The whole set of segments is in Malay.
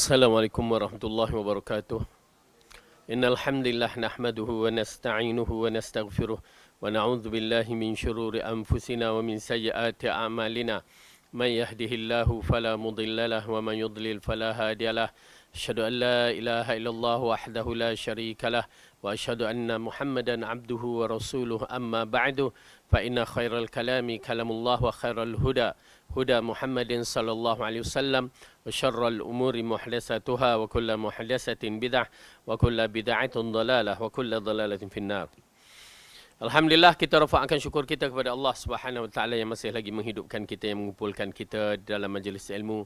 Assalamualaikum warahmatullahi wabarakatuh. Innal hamdalillah nahmaduhu wa nasta'inuhu wa nastaghfiruh wa na'udzu billahi min shururi anfusina wa min sayyiati a'malina. Man yahdihillahu fala mudilla lahu wa man yudlil fala hadiyalah. Asyhadu an la ilaha illallah wahdahu la syarika lah wa asyhadu anna Muhammadan abduhu wa rasuluh amma ba'du fa inna khairal kalami kalamullah wa khairal huda huda Muhammadin sallallahu alaihi wasallam wa syarrul umuri muhdatsatuha wa kullu muhdatsatin bid'ah wa kullu bid'atin dhalalah wa kullu dhalalatin finnar. Alhamdulillah, kita rafa'kan syukur kita kepada Allah Subhanahu wa taala yang masih lagi menghidupkan kita, yang mengumpulkan kita dalam majlis ilmu,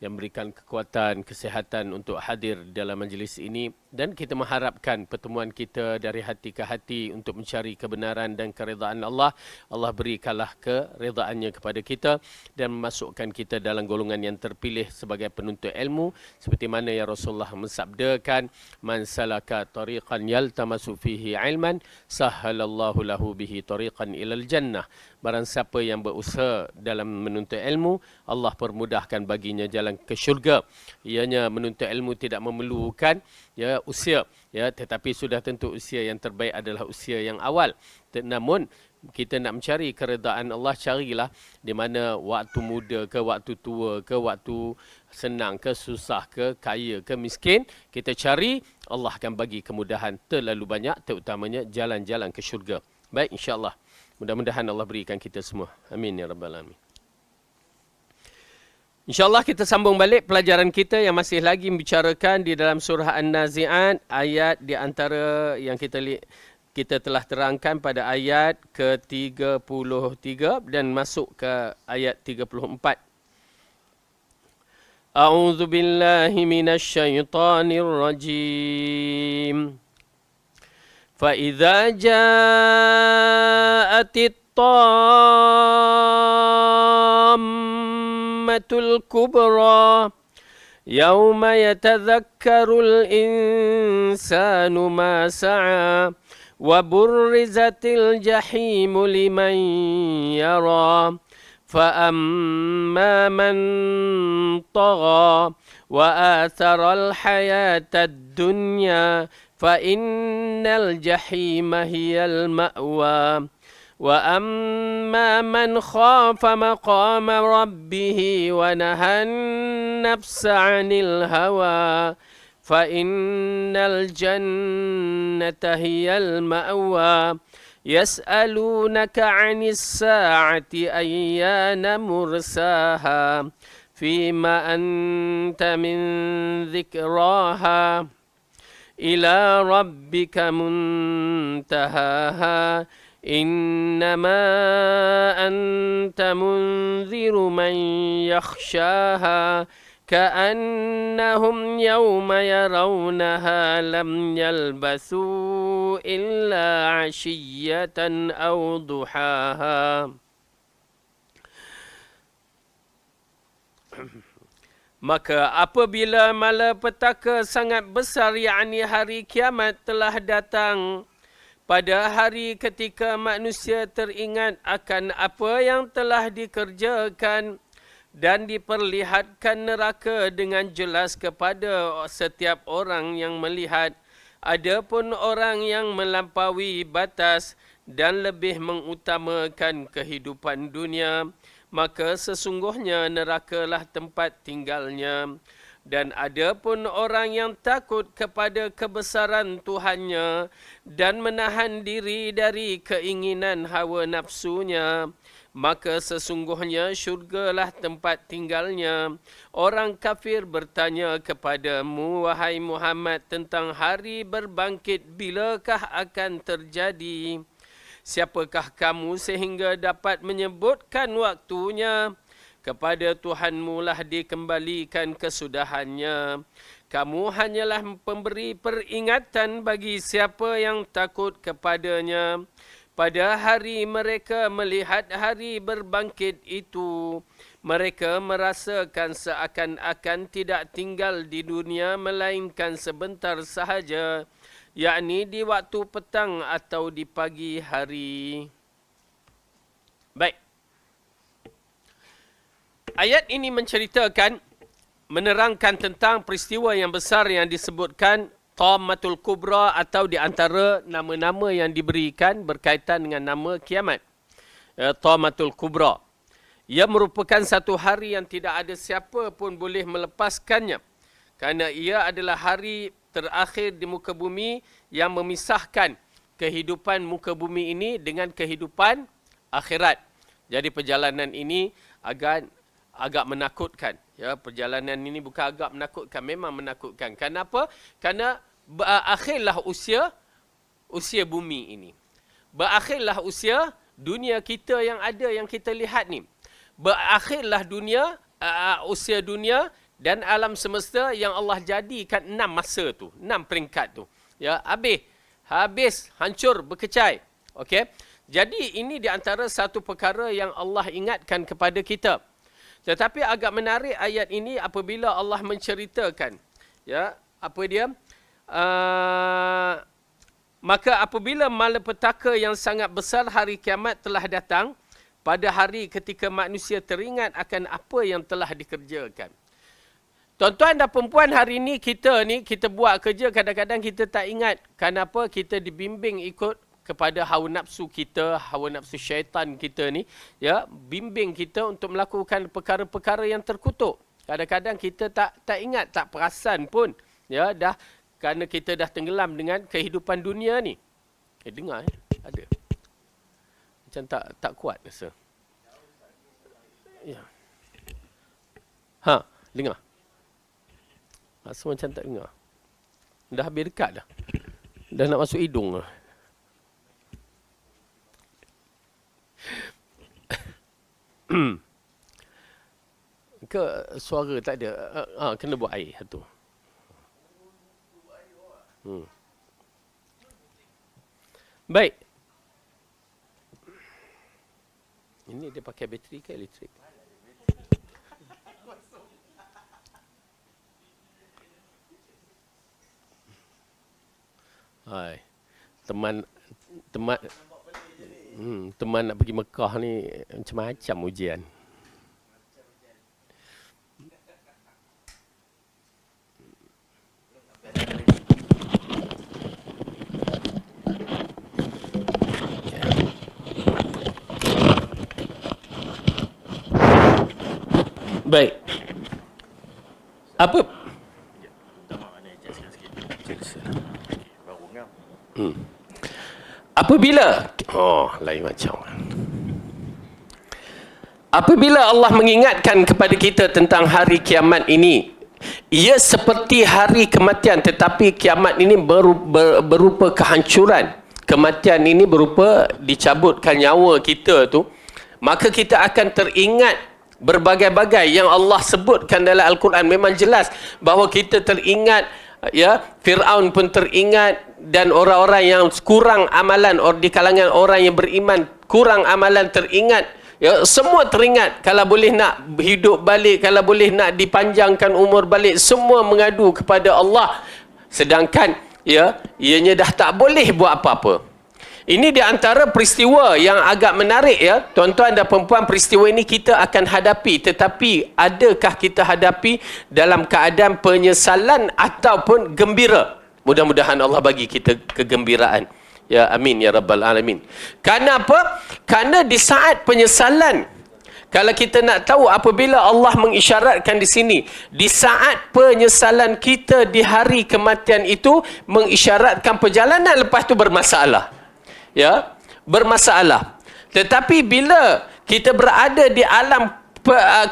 yang berikan kekuatan, kesihatan untuk hadir dalam majlis ini, dan kita mengharapkan pertemuan kita dari hati ke hati untuk mencari kebenaran dan keredaan Allah. Allah berikanlah keredaannya kepada kita dan memasukkan kita dalam golongan yang terpilih sebagai penuntut ilmu, seperti mana yang Rasulullah mensabdakan, man salaka tariqan yaltamasu fihi ilman sahhalallahu lahu bihi tariqan ilal jannah. Barang siapa yang berusaha dalam menuntut ilmu, Allah permudahkan baginya jalan ke syurga. Ianya menuntut ilmu tidak memerlukan usia, tetapi sudah tentu usia yang terbaik adalah usia yang awal. Namun kita nak mencari keredaan Allah, carilah di mana waktu muda ke, waktu tua ke, waktu senang ke, susah ke, kaya ke, miskin, kita cari, Allah akan bagi kemudahan terlalu banyak, terutamanya jalan-jalan ke syurga. Baik, insya-Allah. Mudah-mudahan Allah berikan kita semua. Amin ya rabbal alamin. InsyaAllah kita sambung balik pelajaran kita yang masih lagi membicarakan di dalam surah An-Nazi'at, ayat di antara yang kita telah terangkan pada ayat ke-33 dan masuk ke ayat 34. A'udzu billahi minasy syaithanir rajim. فَإِذَا جَاءَتِ الطَّامَّةُ الْكُبْرَى يَوْمَ يَتَذَكَّرُ الْإِنسَانُ مَا سَعَى وَبُرِّزَتِ الْجَحِيمُ لِمَنْ يَرَى فَأَمَّا مَنْ طَغَى وَآثَرَ الْحَيَاةَ الدُّنْيَا فَإِنَّ الْجَحِيمَ هِيَ الْمَأْوَى وَأَمَّا مَنْ خَافَ مَقَامَ رَبِّهِ وَنَهَى النَّفْسَ عَنِ الْهَوَى فَإِنَّ الْجَنَّةَ هِيَ الْمَأْوَى يَسْأَلُونَكَ عَنِ السَّاعَةِ أَيَّانَ مُرْسَاهَا فِيمَ أَنْتَ مِنْ ذِكْرَاهَا إلى ربك منتهاها إنما أنت منذر من يخشاها كأنهم يوم يرونها لم يلبثوا إلا عشية أو ضحاها. Maka apabila malapetaka sangat besar, yakni hari kiamat telah datang, pada hari ketika manusia teringat akan apa yang telah dikerjakan dan diperlihatkan neraka dengan jelas kepada setiap orang yang melihat, adapun orang yang melampaui batas dan lebih mengutamakan kehidupan dunia, maka sesungguhnya nerakalah tempat tinggalnya. Dan adapun orang yang takut kepada kebesaran Tuhannya dan menahan diri dari keinginan hawa nafsunya, maka sesungguhnya syurgalah tempat tinggalnya. Orang kafir bertanya kepadamu, wahai Muhammad, tentang hari berbangkit, bilakah akan terjadi? Siapakah kamu sehingga dapat menyebutkan waktunya? Kepada Tuhanmu lah dikembalikan kesudahannya. Kamu hanyalah pemberi peringatan bagi siapa yang takut kepadanya. Pada hari mereka melihat hari berbangkit itu, mereka merasakan seakan-akan tidak tinggal di dunia melainkan sebentar sahaja, yakni di waktu petang atau di pagi hari. Baik. Ayat ini menceritakan menerangkan tentang peristiwa yang besar yang disebutkan Tammatul Kubra, atau di antara nama-nama yang diberikan berkaitan dengan nama kiamat. Tammatul Kubra. Ia merupakan satu hari yang tidak ada siapa pun boleh melepaskannya. Kerana ia adalah hari terakhir di muka bumi yang memisahkan kehidupan muka bumi ini dengan kehidupan akhirat. Jadi perjalanan ini agak menakutkan. Ya, perjalanan ini bukan agak menakutkan, memang menakutkan. Kenapa? Kerana berakhirlah usia bumi ini. Berakhirlah usia dunia kita yang ada, yang kita lihat ni. Berakhirlah usia dunia dan alam semesta yang Allah jadikan 6 masa tu, 6 peringkat tu. Ya, habis, hancur, berkecai. Okey. Jadi ini di antara satu perkara yang Allah ingatkan kepada kita. Tetapi agak menarik ayat ini apabila Allah menceritakan, ya, apa dia? Maka apabila malapetaka yang sangat besar hari kiamat telah datang, pada hari ketika manusia teringat akan apa yang telah dikerjakan. Tuan-tuan dan perempuan, hari ini kita buat kerja, kadang-kadang kita tak ingat. Kenapa? Kita dibimbing ikut kepada hawa nafsu kita, hawa nafsu syaitan kita ni, ya, bimbing kita untuk melakukan perkara-perkara yang terkutuk. Kadang-kadang kita tak ingat, tak perasan pun, ya, kerana kita dah tenggelam dengan kehidupan dunia ni. Dengar, ada. Macam tak kuat rasa. Ya. Dengar. Rasa macam tak dengar. Dah habis dekat dah. Dah nak masuk hidung lah. Ke suara tak ada. Kena buat air satu. Baik. Ini dia pakai bateri ke elektrik? Hai. Teman nak pergi Mekah ni macam-macam ujian. Baik. Apa? Apabila lain macam. Apabila Allah mengingatkan kepada kita tentang hari kiamat ini, ia seperti hari kematian, tetapi kiamat ini berupa kehancuran. Kematian ini berupa dicabutkan nyawa kita tu. Maka kita akan teringat berbagai-bagai yang Allah sebutkan dalam Al-Quran. Memang jelas bahawa kita teringat, ya, Fir'aun pun teringat, dan orang-orang yang kurang amalan, di kalangan orang yang beriman kurang amalan teringat, ya, semua teringat. Kalau boleh nak hidup balik, kalau boleh nak dipanjangkan umur balik, semua mengadu kepada Allah. Sedangkan, ya, ianya dah tak boleh buat apa-apa. Ini di antara peristiwa yang agak menarik, ya, tuan-tuan dan perempuan. Peristiwa ini kita akan hadapi, tetapi adakah kita hadapi dalam keadaan penyesalan ataupun gembira? Mudah-mudahan Allah bagi kita kegembiraan. Ya, amin ya rabbal alamin. Kenapa? Karena di saat penyesalan, kalau kita nak tahu apabila Allah mengisyaratkan di sini, di saat penyesalan kita di hari kematian itu mengisyaratkan perjalanan lepas tu bermasalah. Ya, bermasalah. Tetapi bila kita berada di alam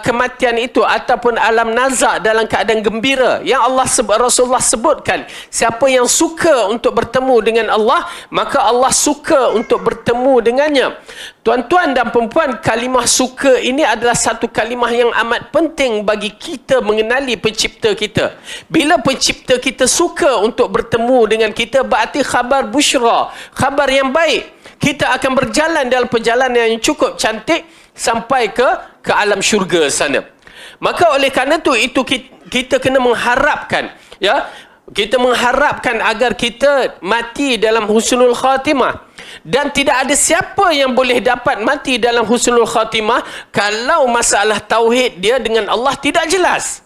kematian itu ataupun alam nazak dalam keadaan gembira, yang Rasulullah sebutkan, siapa yang suka untuk bertemu dengan Allah, maka Allah suka untuk bertemu dengannya. Tuan-tuan dan perempuan, kalimah suka ini adalah satu kalimah yang amat penting bagi kita mengenali pencipta kita. Bila pencipta kita suka untuk bertemu dengan kita, berarti khabar busyra, khabar yang baik. Kita akan berjalan dalam perjalanan yang cukup cantik sampai ke alam syurga sana. Maka oleh kerana itu kita kena mengharapkan, ya, kita mengharapkan agar kita mati dalam husnul khatimah. Dan tidak ada siapa yang boleh dapat mati dalam husnul khatimah kalau masalah tauhid dia dengan Allah tidak jelas.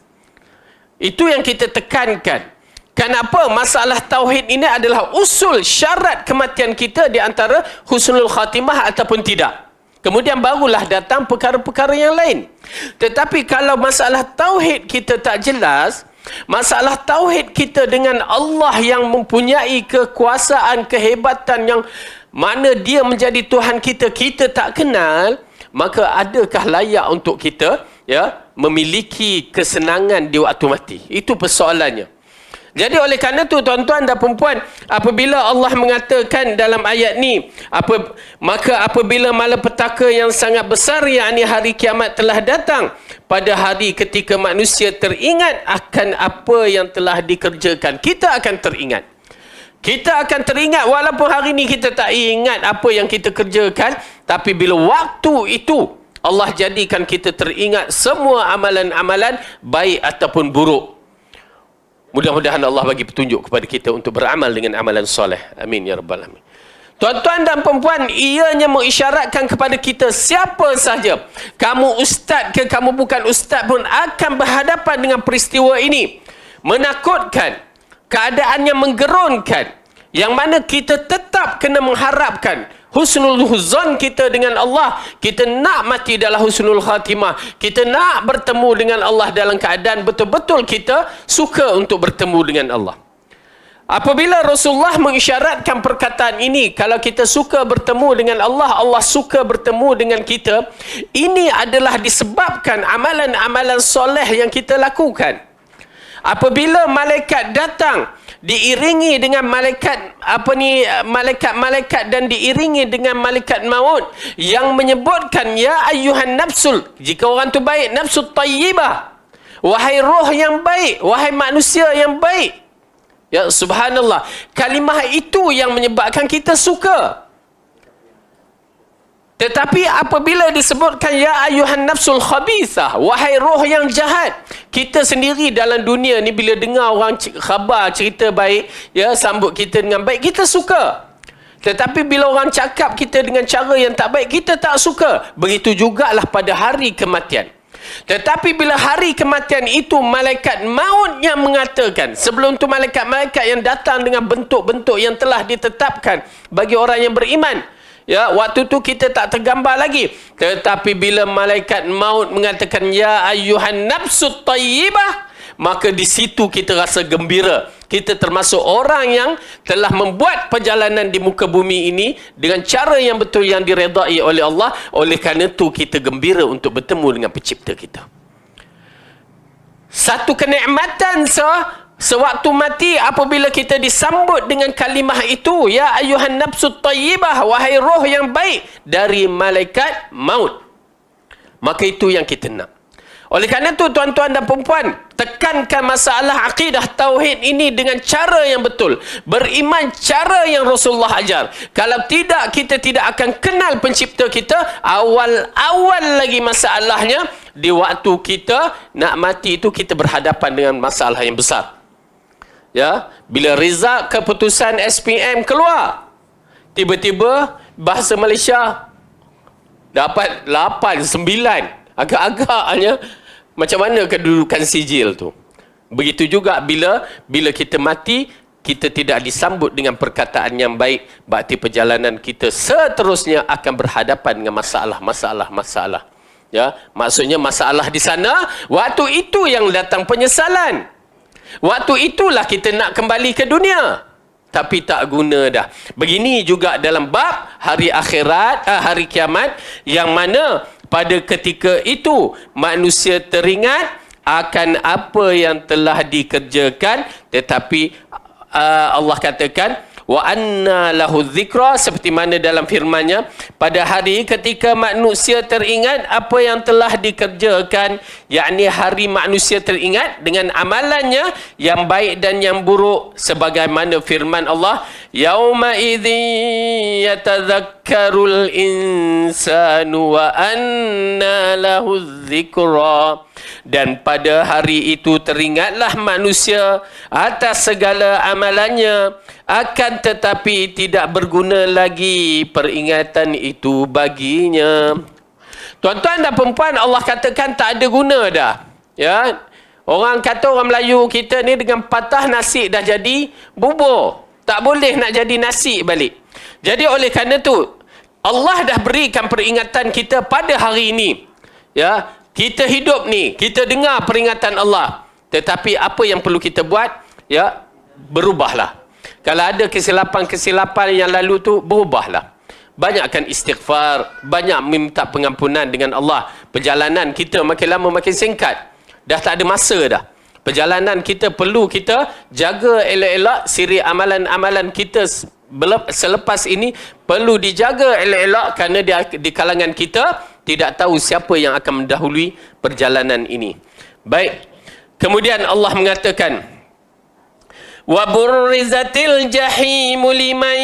Itu yang kita tekankan. Kenapa? Masalah tauhid ini adalah usul syarat kematian kita di antara husnul khatimah ataupun tidak. Kemudian barulah datang perkara-perkara yang lain. Tetapi kalau masalah tauhid kita tak jelas, masalah tauhid kita dengan Allah yang mempunyai kekuasaan, kehebatan yang mana dia menjadi Tuhan kita, kita tak kenal, maka adakah layak untuk kita memiliki kesenangan di waktu mati? Itu persoalannya. Jadi oleh kerana itu tuan-tuan dan perempuan, apabila Allah mengatakan dalam ayat ni, maka apabila malapetaka yang sangat besar, yakni hari kiamat telah datang, pada hari ketika manusia teringat akan apa yang telah dikerjakan, kita akan teringat. Kita akan teringat walaupun hari ni kita tak ingat apa yang kita kerjakan, tapi bila waktu itu Allah jadikan kita teringat semua amalan-amalan baik ataupun buruk. Mudah-mudahan Allah bagi petunjuk kepada kita untuk beramal dengan amalan soleh. Amin ya rabbal alamin. Tuan-tuan dan perempuan, ianya mengisyaratkan kepada kita, siapa sahaja, kamu ustaz ke kamu bukan ustaz pun akan berhadapan dengan peristiwa ini. Menakutkan, keadaan yang menggerunkan, yang mana kita tetap kena mengharapkan husnul huzan kita dengan Allah. Kita nak mati dalam husnul khatimah. Kita nak bertemu dengan Allah dalam keadaan betul-betul kita suka untuk bertemu dengan Allah. Apabila Rasulullah mengisyaratkan perkataan ini, kalau kita suka bertemu dengan Allah, Allah suka bertemu dengan kita, ini adalah disebabkan amalan-amalan soleh yang kita lakukan. Apabila malaikat datang diiringi dengan malaikat dan diiringi dengan malaikat maut yang menyebutkan, ya ayyuhan nafsul, jika orang tu baik, nafsul tayyibah, wahai roh yang baik, wahai manusia yang baik. Ya subhanallah, kalimah itu yang menyebabkan kita suka. Tetapi apabila disebutkan ya ayyuhan nafsul khabithah, wahai roh yang jahat, kita sendiri dalam dunia ni bila dengar orang khabar cerita baik, sambut kita dengan baik, kita suka. Tetapi bila orang cakap kita dengan cara yang tak baik, kita tak suka. Begitu jugalah pada hari kematian. Tetapi bila hari kematian itu malaikat maut yang mengatakan, sebelum tu malaikat-malaikat yang datang dengan bentuk-bentuk yang telah ditetapkan bagi orang yang beriman. Ya, waktu tu kita tak tergambar lagi. Tetapi bila malaikat maut mengatakan ya ayyuhan nafsut tayyibah, maka di situ kita rasa gembira. Kita termasuk orang yang telah membuat perjalanan di muka bumi ini dengan cara yang betul yang diredai oleh Allah. Oleh kerana itu kita gembira untuk bertemu dengan pencipta kita. Satu kenikmatan sewaktu mati apabila kita disambut dengan kalimah itu, ya ayyuhan nafsut tayyibah, wahai roh yang baik, dari malaikat maut. Maka itu yang kita nak. Oleh kerana itu tuan-tuan dan perempuan, tekankan masalah akidah tauhid ini dengan cara yang betul. Beriman cara yang Rasulullah ajar. Kalau tidak, kita tidak akan kenal pencipta kita. Awal-awal lagi masalahnya, di waktu kita nak mati itu kita berhadapan dengan masalah yang besar. Ya, bila result keputusan SPM keluar, tiba-tiba bahasa Malaysia dapat 8, 9. Agak-agaknya macam mana kedudukan sijil tu. Begitu juga bila kita mati, kita tidak disambut dengan perkataan yang baik, berarti perjalanan kita seterusnya akan berhadapan dengan masalah. Ya, maksudnya masalah di sana, waktu itu yang datang penyesalan. Waktu itulah kita nak kembali ke dunia, tapi tak guna dah. Begini juga dalam bab hari akhirat, hari kiamat, yang mana pada ketika itu manusia teringat akan apa yang telah dikerjakan, tetapi Allah katakan wa anna lahu dzikra, seperti mana dalam firman-Nya, pada hari ketika manusia teringat apa yang telah dikerjakan, yakni hari manusia teringat dengan amalannya yang baik dan yang buruk, sebagaimana firman Allah, yauma idzin yatadzakkarul insanu wa anna lahu dzikra, dan pada hari itu teringatlah manusia atas segala amalannya, akan tetapi tidak berguna lagi peringatan itu baginya. Tuan-tuan dan perempuan, Allah katakan tak ada guna dah. Ya, Orang kata orang Melayu kita ni dengan patah nasi dah jadi bubur. Tak boleh nak jadi nasi balik. Jadi oleh kerana tu, Allah dah berikan peringatan kita pada hari ini. Ya, kita hidup ni, kita dengar peringatan Allah. Tetapi apa yang perlu kita buat? Ya, berubahlah. Kalau ada kesilapan-kesilapan yang lalu tu, berubahlah. Banyakkan istighfar, banyak minta pengampunan dengan Allah. Perjalanan kita makin lama makin singkat. Dah tak ada masa dah. Perjalanan kita perlu kita jaga elok-elok. Siri amalan-amalan kita selepas ini perlu dijaga elok-elok, kerana di kalangan kita tidak tahu siapa yang akan mendahului perjalanan ini. Baik. Kemudian Allah mengatakan, wa burrizatil jahimu liman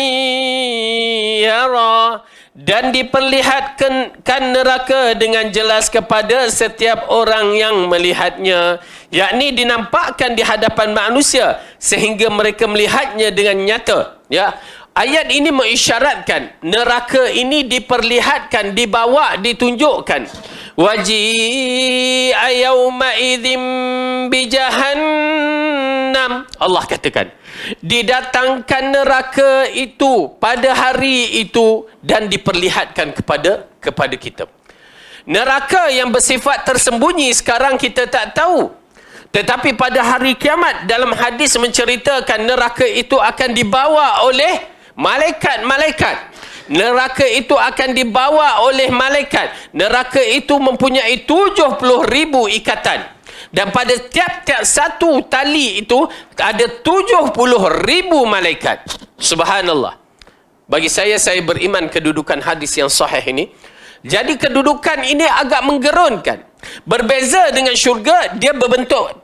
yara, dan diperlihatkan neraka dengan jelas kepada setiap orang yang melihatnya, yakni dinampakkan di hadapan manusia sehingga mereka melihatnya dengan nyata. Ya, ayat ini mengisyaratkan neraka ini diperlihatkan, dibawa, ditunjukkan. Waji'a yawma idzim bi jahannam, Allah katakan, didatangkan neraka itu pada hari itu dan diperlihatkan kepada kita. Neraka yang bersifat tersembunyi sekarang kita tak tahu. Tetapi pada hari kiamat, dalam hadis menceritakan neraka itu akan dibawa oleh malaikat-malaikat. Neraka itu akan dibawa oleh malaikat. Neraka itu mempunyai 70,000 ikatan. Dan pada tiap-tiap satu tali itu ada 70,000 malaikat. Subhanallah. Bagi saya beriman kedudukan hadis yang sahih ini. Jadi kedudukan ini agak menggerunkan. Berbeza dengan syurga, dia berbentuk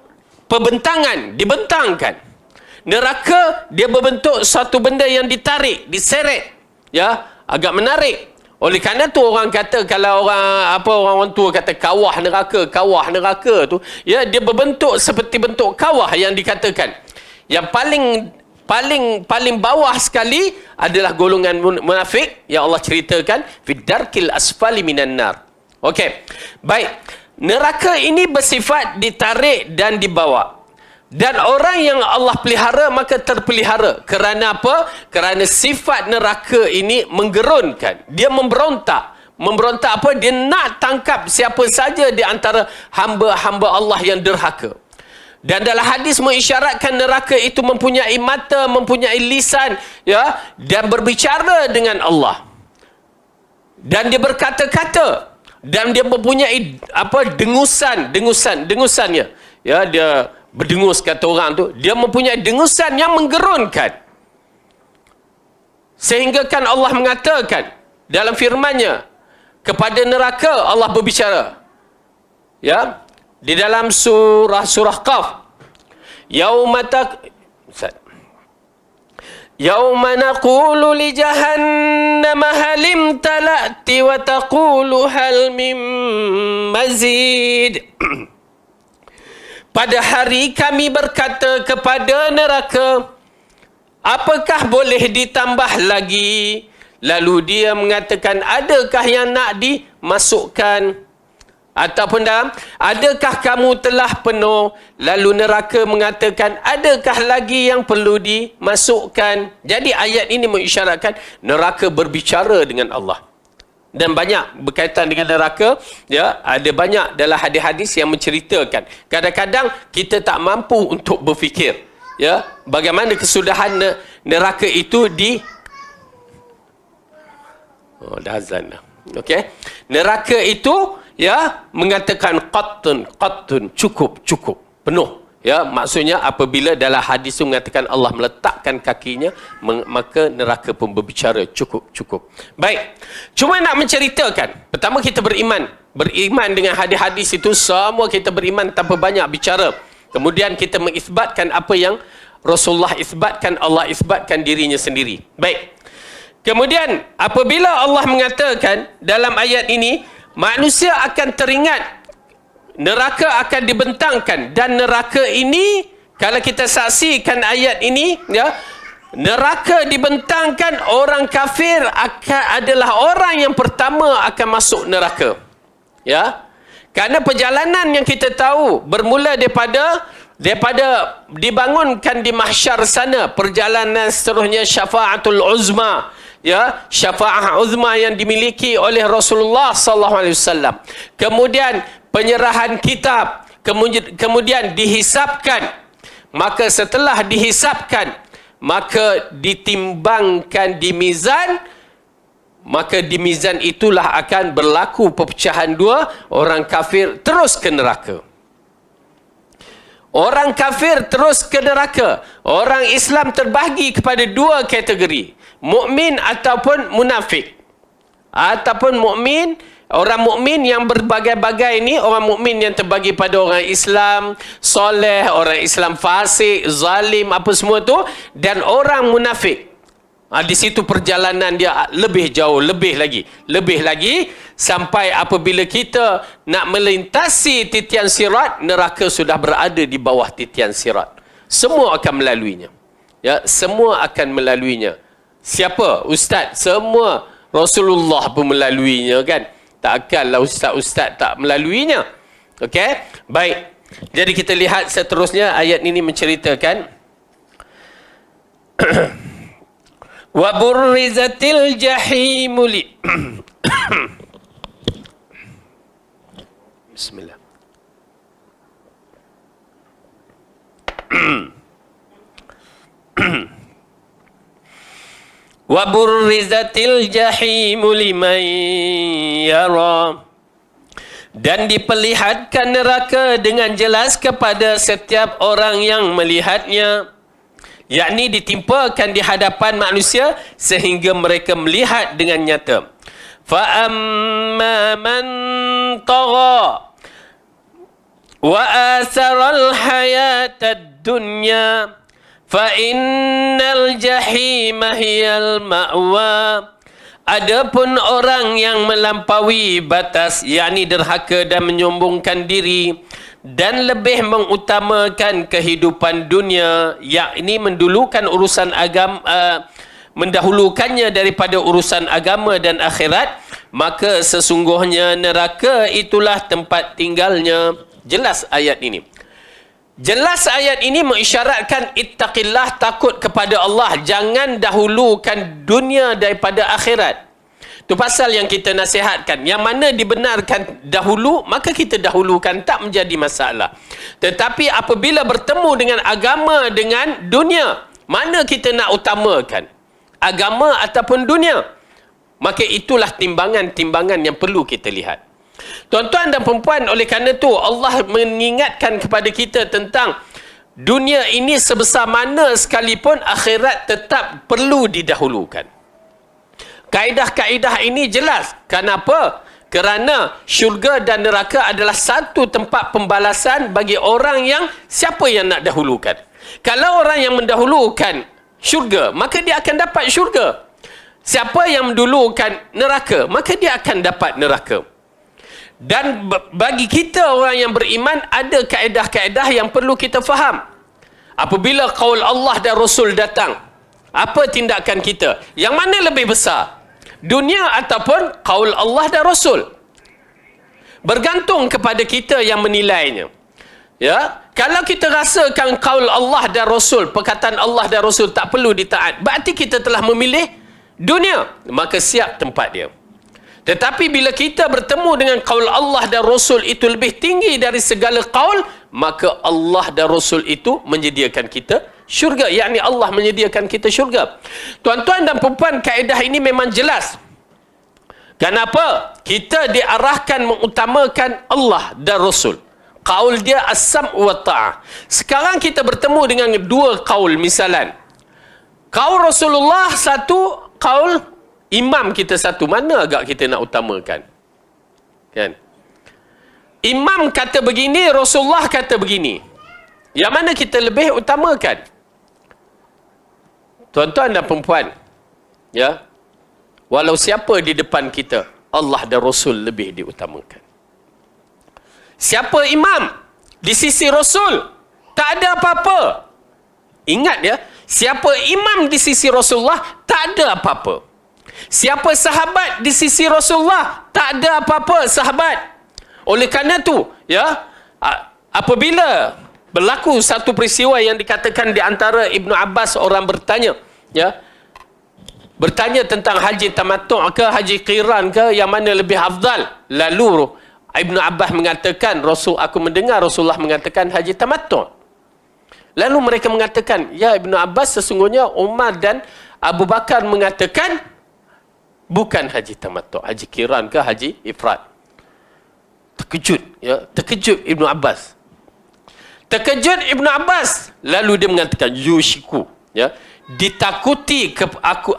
perbentangan, dibentangkan. Neraka, dia berbentuk satu benda yang ditarik, diseret. Ya, agak menarik. Oleh kerana tu orang kata, kalau orang tua kata kawah neraka tu, ya, dia berbentuk seperti bentuk kawah yang dikatakan. Yang paling bawah sekali adalah golongan munafik yang Allah ceritakan fi darkil asfali minan nar. Okey. Baik. Neraka ini bersifat ditarik dan dibawa. Dan orang yang Allah pelihara maka terpelihara. Kerana apa? Kerana sifat neraka ini menggerunkan. Dia memberontak. Memberontak apa? Dia nak tangkap siapa saja di antara hamba-hamba Allah yang derhaka. Dan dalam hadis mengisyaratkan neraka itu mempunyai mata, mempunyai lisan, ya, dan berbicara dengan Allah. Dan dia berkata-kata. Dan dia mempunyai dengusannya. Ya, dia berdengus, kata orang tu, dia mempunyai dengusan yang menggerunkan. Sehingga kan Allah mengatakan dalam firman-Nya kepada neraka, Allah berbicara. Ya, di dalam surah Qaf. Yauma naqulu li jahannam halim talati wa taqulu hal mim mazid. Pada hari kami berkata kepada neraka, apakah boleh ditambah lagi? Lalu dia mengatakan, adakah yang nak dimasukkan? Ataupun adakah kamu telah penuh? Lalu neraka mengatakan, adakah lagi yang perlu dimasukkan? Jadi ayat ini mengisyaratkan neraka berbicara dengan Allah. Dan banyak berkaitan dengan neraka, ya, ada banyak dalam hadis-hadis yang menceritakan. Kadang-kadang kita tak mampu untuk berfikir, ya, bagaimana kesudahan neraka itu dah azan dah. Okey. Neraka itu, ya, mengatakan qattun, cukup, penuh. Ya, maksudnya apabila dalam hadis itu mengatakan Allah meletakkan kakinya, maka neraka pun berbicara, cukup. Baik. Cuma nak menceritakan, pertama kita beriman dengan hadis-hadis itu, semua kita beriman tanpa banyak bicara. Kemudian kita mengisbatkan apa yang Rasulullah isbatkan, Allah isbatkan dirinya sendiri. Baik. Kemudian apabila Allah mengatakan dalam ayat ini, manusia akan teringat, neraka akan dibentangkan. Dan neraka ini, kalau kita saksikan ayat ini, ya, neraka dibentangkan, orang kafir adalah orang yang pertama akan masuk neraka. Ya. Kerana perjalanan yang kita tahu bermula daripada dibangunkan di mahsyar sana, perjalanan seterusnya syafaatul uzma, ya, syafaah uzma yang dimiliki oleh Rasulullah sallallahu alaihi wasallam. Kemudian penyerahan kitab, kemudian dihisapkan. Maka setelah dihisapkan, maka ditimbangkan di mizan. Maka di mizan itulah akan berlaku perpecahan dua. Orang kafir terus ke neraka. Orang kafir terus ke neraka. Orang Islam terbahagi kepada dua kategori. Mukmin ataupun munafik. Ataupun mukmin, orang mukmin yang berbagai-bagai ini, orang mukmin yang terbagi pada orang Islam soleh, orang Islam fasik, zalim, apa semua tu, dan orang munafik. Di situ perjalanan dia lebih jauh, lebih lagi sampai apabila kita nak melintasi titian sirat, neraka sudah berada di bawah titian sirat. Semua akan melaluinya. Ya, semua akan melaluinya. Siapa? Ustaz? Semua. Rasulullah pun melaluinya, kan? Takkanlah ustaz-ustaz tak melaluinya. Okey? Baik. Jadi kita lihat seterusnya ayat ini menceritakan wa burrizatil jahimu li Bismillah. Wa burrizatil jahimu liman yara, dan diperlihatkan neraka dengan jelas kepada setiap orang yang melihatnya, yakni ditimpakan di hadapan manusia sehingga mereka melihat dengan nyata. Fa amma man tagha wa asaral hayatad dunya fa innal jahima hiyal ma'wa. Adapun orang yang melampaui batas, yakni derhaka dan menyombongkan diri dan lebih mengutamakan kehidupan dunia, yakni mendahulukannya daripada urusan agama dan akhirat, maka sesungguhnya neraka itulah tempat tinggalnya. Jelas ayat ini. Jelas ayat ini mengisyaratkan ittaqillah, takut kepada Allah. Jangan dahulukan dunia daripada akhirat. Itu pasal yang kita nasihatkan. Yang mana dibenarkan dahulu, maka kita dahulukan, tak menjadi masalah. Tetapi apabila bertemu dengan agama dengan dunia, mana kita nak utamakan? Agama ataupun dunia? Maka itulah timbangan-timbangan yang perlu kita lihat. Tuan-tuan dan perempuan, oleh kerana itu Allah mengingatkan kepada kita tentang dunia ini sebesar mana sekalipun akhirat tetap perlu didahulukan. Kaedah-kaedah ini jelas. Kenapa? Kerana syurga dan neraka adalah satu tempat pembalasan bagi orang yang siapa yang nak dahulukan. Kalau orang yang mendahulukan syurga, maka dia akan dapat syurga. Siapa yang mendahulukan neraka, maka dia akan dapat neraka. Dan bagi kita orang yang beriman, ada kaedah-kaedah yang perlu kita faham. Apabila qaul Allah dan Rasul datang, apa tindakan kita? Yang mana lebih besar? Dunia ataupun qaul Allah dan Rasul? Bergantung kepada kita yang menilainya. Ya, kalau kita rasakan qaul Allah dan Rasul, perkataan Allah dan Rasul tak perlu ditaat, berarti kita telah memilih dunia, maka siap tempat dia. Tetapi bila kita bertemu dengan qaul Allah dan Rasul itu lebih tinggi dari segala qaul, maka Allah dan Rasul itu menyediakan kita syurga. Yakni Allah menyediakan kita syurga. Tuan-tuan dan perempuan, kaedah ini memang jelas. Kenapa? Kita diarahkan mengutamakan Allah dan Rasul. Qaul dia as-sam' wa ta'ah. Sekarang kita bertemu dengan dua qaul misalan. Qaul Rasulullah satu, qaul imam kita satu, mana agak kita nak utamakan? Kan? Imam kata begini, Rasulullah kata begini. Yang mana kita lebih utamakan? Tuan-tuan dan perempuan, ya, walau siapa di depan kita, Allah dan Rasul lebih diutamakan. Siapa imam di sisi Rasul, tak ada apa-apa. Ingat ya, siapa imam di sisi Rasulullah, tak ada apa-apa. Siapa sahabat di sisi Rasulullah, tak ada apa-apa sahabat. Oleh kerana tu, ya, apabila berlaku satu peristiwa yang dikatakan di antara Ibnu Abbas, orang bertanya, ya, bertanya tentang haji tamattu' ke haji qiran ke, yang mana lebih afdal. Lalu Ibnu Abbas mengatakan, aku mendengar Rasulullah mengatakan haji tamattu'. Lalu mereka mengatakan, ya Ibnu Abbas, sesungguhnya Umar dan Abu Bakar mengatakan bukan haji tamattu', haji qiran ke haji ifrad. Terkejut, ya, terkejut Ibnu Abbas. Terkejut Ibnu Abbas. Lalu dia mengatakan, yushiku, ya, ditakuti,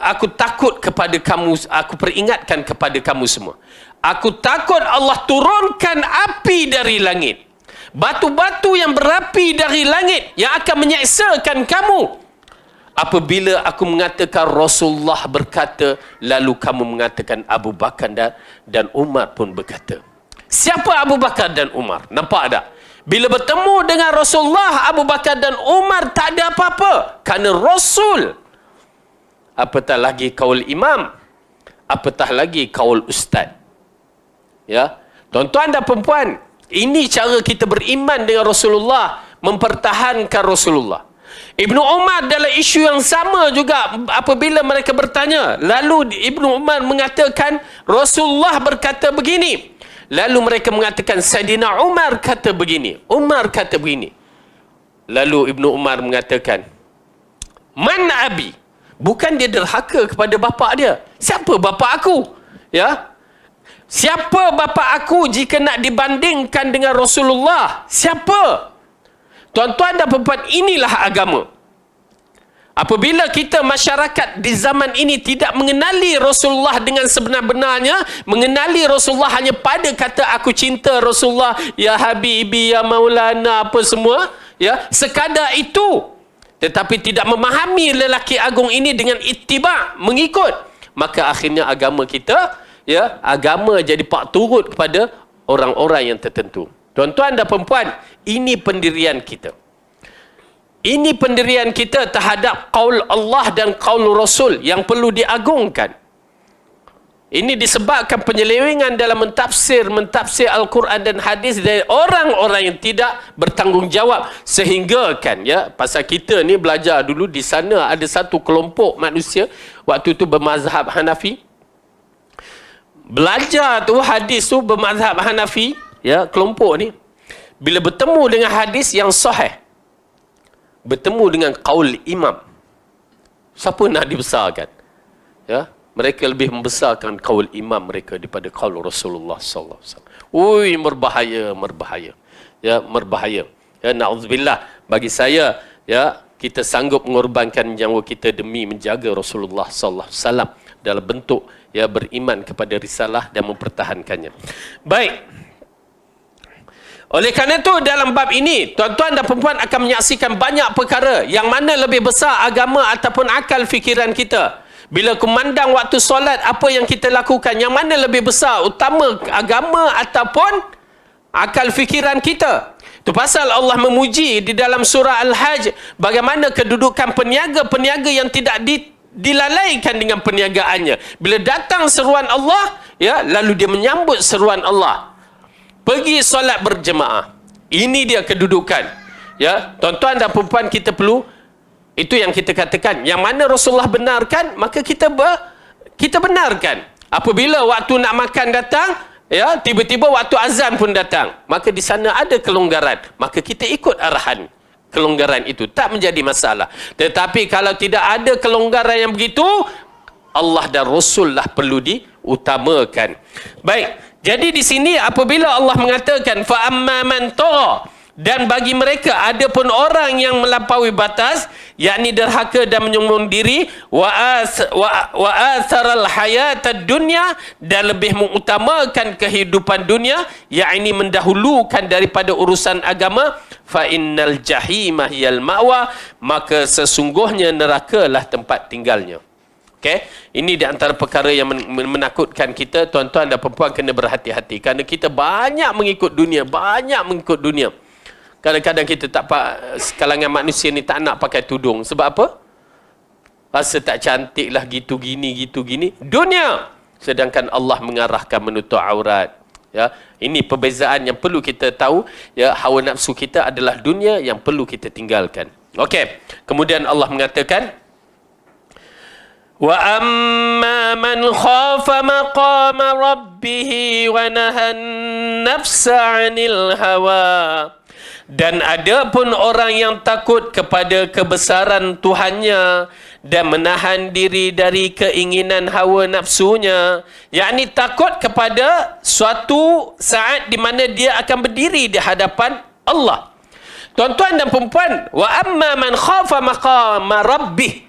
aku takut kepada kamu, aku peringatkan kepada kamu semua. Aku takut Allah turunkan api dari langit. Batu-batu yang berapi dari langit yang akan menyeksakan kamu. Apabila aku mengatakan Rasulullah berkata, lalu kamu mengatakan Abu Bakar dan Umar pun berkata. Siapa Abu Bakar dan Umar? Nampak tak? Bila bertemu dengan Rasulullah, Abu Bakar dan Umar tak ada apa-apa. Kerana Rasul. Apatah lagi kaul imam. Apatah lagi kaul ustaz. Ya, tuan-tuan dan perempuan, ini cara kita beriman dengan Rasulullah, mempertahankan Rasulullah. Ibnu Umar dalam isu yang sama juga, apabila mereka bertanya, lalu Ibnu Umar mengatakan Rasulullah berkata begini. Lalu mereka mengatakan Saidina Umar kata begini, Umar kata begini. Lalu Ibnu Umar mengatakan, man abi? Bukan dia derhaka kepada bapa dia. Siapa bapa aku? Ya, siapa bapa aku jika nak dibandingkan dengan Rasulullah? Siapa? Tuan-tuan dan perempuan, inilah agama. Apabila kita masyarakat di zaman ini tidak mengenali Rasulullah dengan sebenar-benarnya, mengenali Rasulullah hanya pada kata aku cinta Rasulullah, ya Habibi, ya Maulana, apa semua, ya, sekadar itu, tetapi tidak memahami lelaki agung ini dengan ittiba', mengikut, maka akhirnya agama kita, ya, agama jadi pak turut kepada orang-orang yang tertentu. Tuan-tuan dan perempuan, ini pendirian kita. Ini pendirian kita terhadap qaul Allah dan qaul Rasul yang perlu diagungkan. Ini disebabkan penyelewengan dalam mentafsir Al-Quran dan hadis dari orang-orang yang tidak bertanggungjawab, sehingga kan, ya, pasal kita ni belajar dulu di sana ada satu kelompok manusia waktu tu bermazhab Hanafi. Belajar tu hadis tu bermazhab Hanafi, ya, kelompok ni bila bertemu dengan hadis yang sahih, bertemu dengan qaul imam, siapa nak dibesarkan? Ya, mereka lebih membesarkan qaul imam mereka daripada qaul Rasulullah sallallahu alaihi wasallam. Ui, berbahaya. Ya, berbahaya. Ya, na'udzubillah. Bagi saya, ya, kita sanggup mengorbankan nyawa kita demi menjaga Rasulullah sallallahu alaihi wasallam dalam bentuk, ya, beriman kepada risalah dan mempertahankannya. Baik. Oleh kerana itu, dalam bab ini, tuan-tuan dan perempuan akan menyaksikan banyak perkara yang mana lebih besar agama ataupun akal fikiran kita. Bila kumandang waktu solat, apa yang kita lakukan, yang mana lebih besar, utama agama ataupun akal fikiran kita. Itu pasal Allah memuji di dalam surah Al-Hajj bagaimana kedudukan peniaga-peniaga yang tidak dilalaikan dengan perniagaannya. Bila datang seruan Allah, ya, lalu dia menyambut seruan Allah. Pergi solat berjemaah. Ini dia kedudukan. Ya, tuan-tuan dan perempuan, kita perlu, itu yang kita katakan, yang mana Rasulullah benarkan, maka kita benarkan. Apabila waktu nak makan datang, ya, tiba-tiba waktu azan pun datang, maka di sana ada kelonggaran, maka kita ikut arahan kelonggaran itu, tak menjadi masalah. Tetapi kalau tidak ada kelonggaran yang begitu, Allah dan Rasul lah perlu diutamakan. Baik. Jadi di sini apabila Allah mengatakan fa amma man tagha, dan bagi mereka ada pun orang yang melampaui batas, yakni derhaka dan menyombong diri, wa atharal hayatad dunya, dan lebih mengutamakan kehidupan dunia, yakni mendahulukan daripada urusan agama, fa innal jahimah hiyal ma'wa, maka sesungguhnya nerakalah tempat tinggalnya. Okay? Ini di antara perkara yang menakutkan kita. Tuan-tuan dan perempuan kena berhati-hati, kerana kita banyak mengikut dunia. Kadang-kadang kita kalangan manusia ni tak nak pakai tudung. Sebab apa? Rasa tak cantik lah, gitu gini. Dunia. Sedangkan Allah mengarahkan menutup aurat. Ya, Ini perbezaan yang perlu kita tahu. Ya, hawa nafsu kita adalah dunia yang perlu kita tinggalkan. Okey. Kemudian Allah mengatakan, wa amma man khafa maqama rabbih wa nahan nafsa 'anil hawa. Dan ada pun orang yang takut kepada kebesaran Tuhannya dan menahan diri dari keinginan hawa nafsunya, yakni takut kepada suatu saat di mana dia akan berdiri di hadapan Allah. Tuan-tuan dan puan-puan, wa amma man khafa maqama rabbih.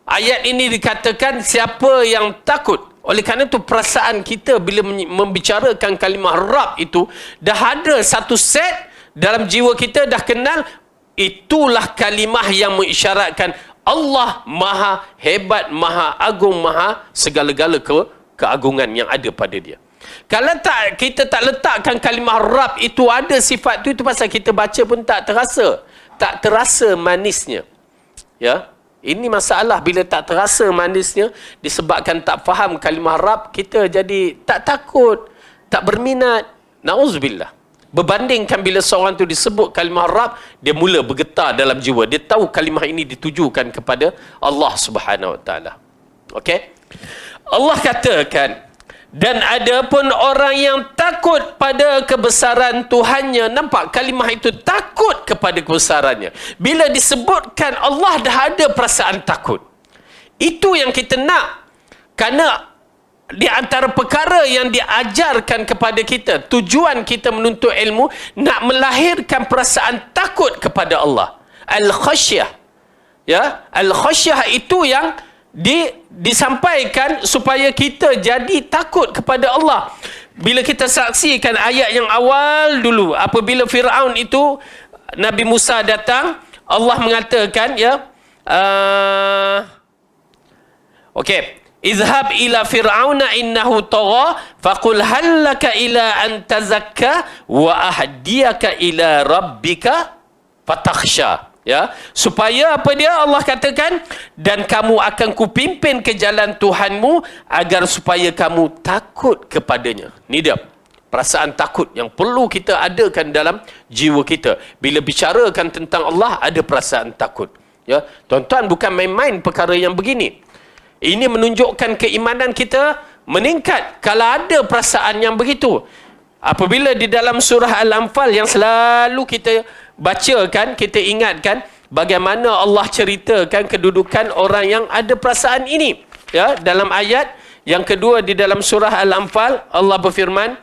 Ayat ini dikatakan siapa yang takut. Oleh kerana itu perasaan kita bila membicarakan kalimah Rabb itu dah ada satu set dalam jiwa kita, dah kenal. Itulah kalimah yang mengisyaratkan Allah maha hebat, maha agung, maha segala-gala keagungan yang ada pada dia. Kalau tak, kita tak letakkan kalimah Rabb itu ada sifat itu pasal kita baca pun tak terasa. Tak terasa manisnya. Ya, ini masalah bila tak terasa manisnya disebabkan tak faham kalimah Rabb, kita jadi tak takut, tak berminat. Na'udzubillah. Berbandingkan bila seorang tu disebut kalimah Rabb, dia mula bergetar dalam jiwa. Dia tahu kalimah ini ditujukan kepada Allah Subhanahu Wa Taala. Okey? Allah katakan, dan ada pun orang yang takut pada kebesaran Tuhannya. Nampak kalimah itu takut kepada kebesarannya. Bila disebutkan Allah dah ada perasaan takut. Itu yang kita nak. Kerana di antara perkara yang diajarkan kepada kita, tujuan kita menuntut ilmu, nak melahirkan perasaan takut kepada Allah. Al-khasyah. Ya, al-khasyah itu yang disampaikan supaya kita jadi takut kepada Allah. Bila kita saksikan ayat yang awal dulu, apabila Fir'aun itu, Nabi Musa datang, Allah mengatakan, ya, okey, izhab ila fir'auna innahu tagha faqul hal laka ila an tazakka wa ahdiyaka ila rabbika fatakhsha. Ya, supaya apa dia? Allah katakan, dan kamu akan kupimpin ke jalan Tuhanmu agar supaya kamu takut kepadanya. Ni dia perasaan takut yang perlu kita adakan dalam jiwa kita. Bila bicarakan tentang Allah, ada perasaan takut. Ya, tuan-tuan, bukan main-main perkara yang begini. Ini menunjukkan keimanan kita meningkat kalau ada perasaan yang begitu. Apabila di dalam surah Al-Anfal yang selalu kita bacakan, kita ingatkan bagaimana Allah ceritakan kedudukan orang yang ada perasaan ini. Ya, dalam ayat yang kedua di dalam surah Al-Anfal, Allah berfirman,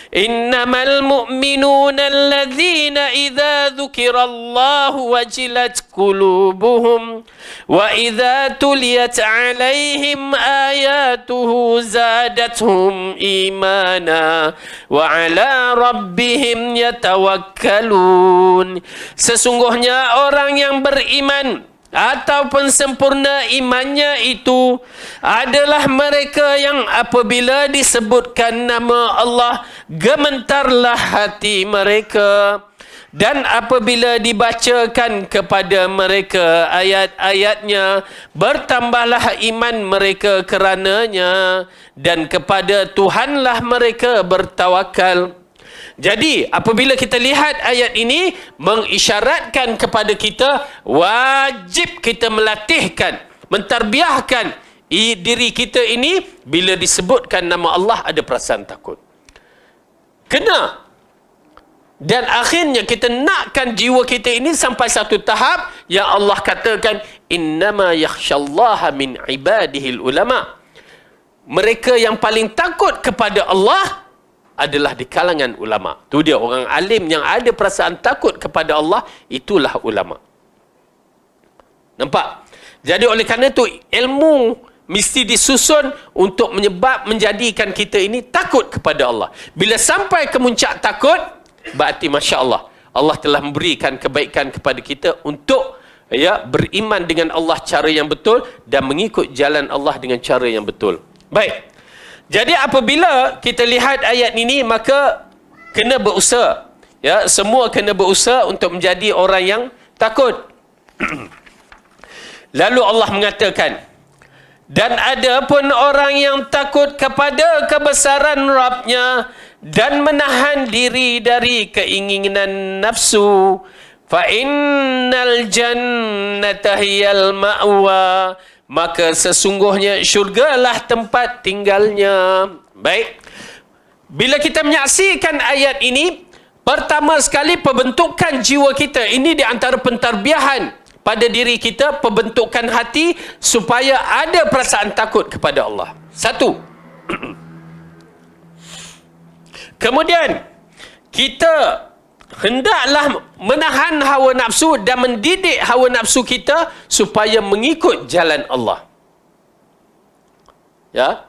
innamal mu'minuna alladhina idza dzukirallahu wajilat qulubuhum wa idza tuliyat alaihim ayatuhu zadatuhum imana wa ala rabbihim yatawakkalun. Sesungguhnya orang yang beriman ataupun sempurna imannya itu adalah mereka yang apabila disebutkan nama Allah, gemetarlah hati mereka, dan apabila dibacakan kepada mereka ayat-ayatnya, bertambahlah iman mereka kerananya, dan kepada Tuhanlah mereka bertawakal. Jadi, apabila kita lihat ayat ini, mengisyaratkan kepada kita, wajib kita melatihkan, mentarbiahkan diri kita ini, bila disebutkan nama Allah, ada perasaan takut. Kena. Dan akhirnya kita nakkan jiwa kita ini sampai satu tahap yang Allah katakan, innama yakhshallaha min ibadihil ulama. Mereka yang paling takut kepada Allah adalah di kalangan ulama. Itu dia, orang alim yang ada perasaan takut kepada Allah, itulah ulama. Nampak? Jadi oleh kerana itu, ilmu mesti disusun untuk menjadikan kita ini takut kepada Allah. Bila sampai ke muncak takut, berarti Masya Allah, Allah telah memberikan kebaikan kepada kita untuk beriman dengan Allah cara yang betul dan mengikut jalan Allah dengan cara yang betul. Baik. Jadi apabila kita lihat ayat ini, maka kena berusaha. Ya, semua kena berusaha untuk menjadi orang yang takut. Lalu Allah mengatakan, Dan ada pun orang yang takut kepada kebesaran Rabbnya dan menahan diri dari keinginan nafsu, fa innal jannata hiyal ma'wa, maka sesungguhnya syurgalah tempat tinggalnya. Baik. Bila kita menyaksikan ayat ini, pertama sekali pembentukan jiwa kita. Ini di antara pentarbiahan pada diri kita, pembentukan hati supaya ada perasaan takut kepada Allah. Satu. Kemudian, kita hendaklah menahan hawa nafsu dan mendidik hawa nafsu kita supaya mengikut jalan Allah. Ya.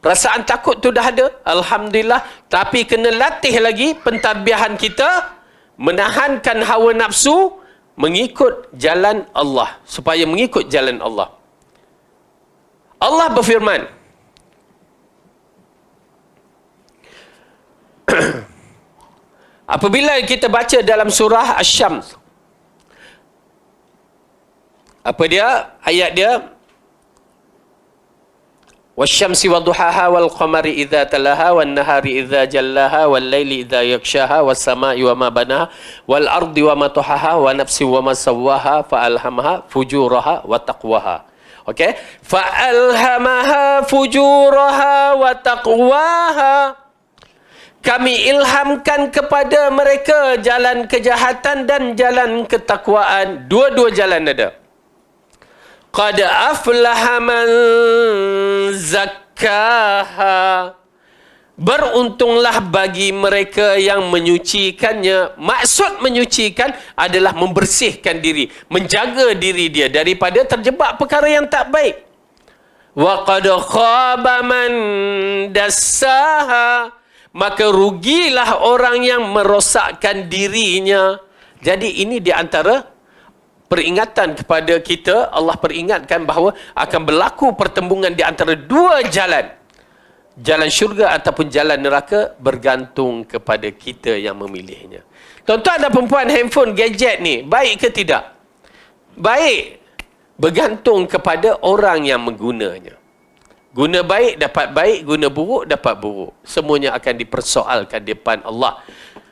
Perasaan takut tu dah ada, alhamdulillah, tapi kena latih lagi pentarbiahan kita menahankan hawa nafsu mengikut jalan Allah, supaya mengikut jalan Allah. Allah berfirman, apabila kita baca dalam surah Asy-Syams, apa dia? Ayat dia, wasyamsi wadduhaha wal qamari idza talaha wan nahari idza jallaha wal laili idza yaghshaha was samai wama banaha wal ardi wama tahaha wa nafsi wama sawwaha fa alhamaha fujuraha wa taqwaha. Okey, fa alhamaha fujuraha wa taqwaha. Kami ilhamkan kepada mereka jalan kejahatan dan jalan ketakwaan. Dua-dua jalan ada. Qad aflaha man zakkaha. Beruntunglah bagi mereka yang menyucikannya. Maksud menyucikan adalah membersihkan diri, menjaga diri dia daripada terjebak perkara yang tak baik. Wa qad khaba man dassaha. Maka rugilah orang yang merosakkan dirinya. Jadi ini di antara peringatan kepada kita. Allah peringatkan bahawa akan berlaku pertembungan di antara dua jalan. Jalan syurga ataupun jalan neraka, bergantung kepada kita yang memilihnya. Tuan-tuan dan perempuan, handphone, gadget ni, baik ke tidak? Baik. Bergantung kepada orang yang menggunanya. Guna baik dapat baik, guna buruk dapat buruk. Semuanya akan dipersoalkan di depan Allah.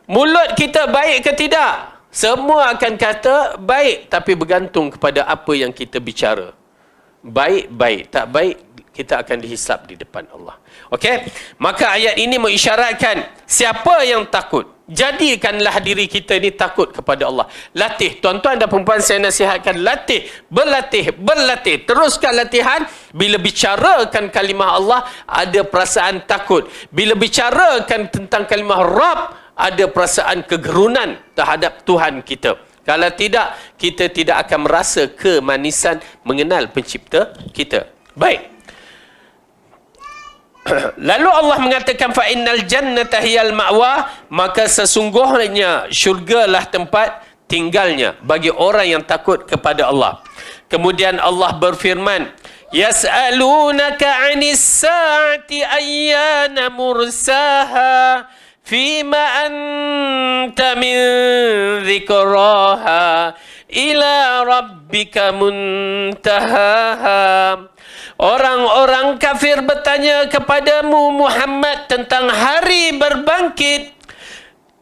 Mulut kita baik ke tidak? Semua akan kata baik, tapi bergantung kepada apa yang kita bicara. Baik-baik, tak baik, kita akan dihisap di depan Allah. Okey? Maka ayat ini mengisyaratkan siapa yang takut, jadikanlah diri kita ni takut kepada Allah. Latih. Tuan-tuan dan perempuan, saya nasihatkan latih. Berlatih. Berlatih. Teruskan latihan. Bila bicarakan kalimah Allah, ada perasaan takut. Bila bicarakan tentang kalimah Rabb, ada perasaan kegerunan terhadap Tuhan kita. Kalau tidak, kita tidak akan merasa kemanisan mengenal pencipta kita. Baik. Lalu Allah mengatakan fa innal jannata hiyal ma'wa, maka sesungguhnya syurgalah tempat tinggalnya bagi orang yang takut kepada Allah. Kemudian Allah berfirman, yas'alunaka 'anis sa'ati ayyana mursaha fima anta min dzikraha ila rabbika muntahaha. Orang-orang kafir bertanya kepadamu Muhammad tentang hari berbangkit.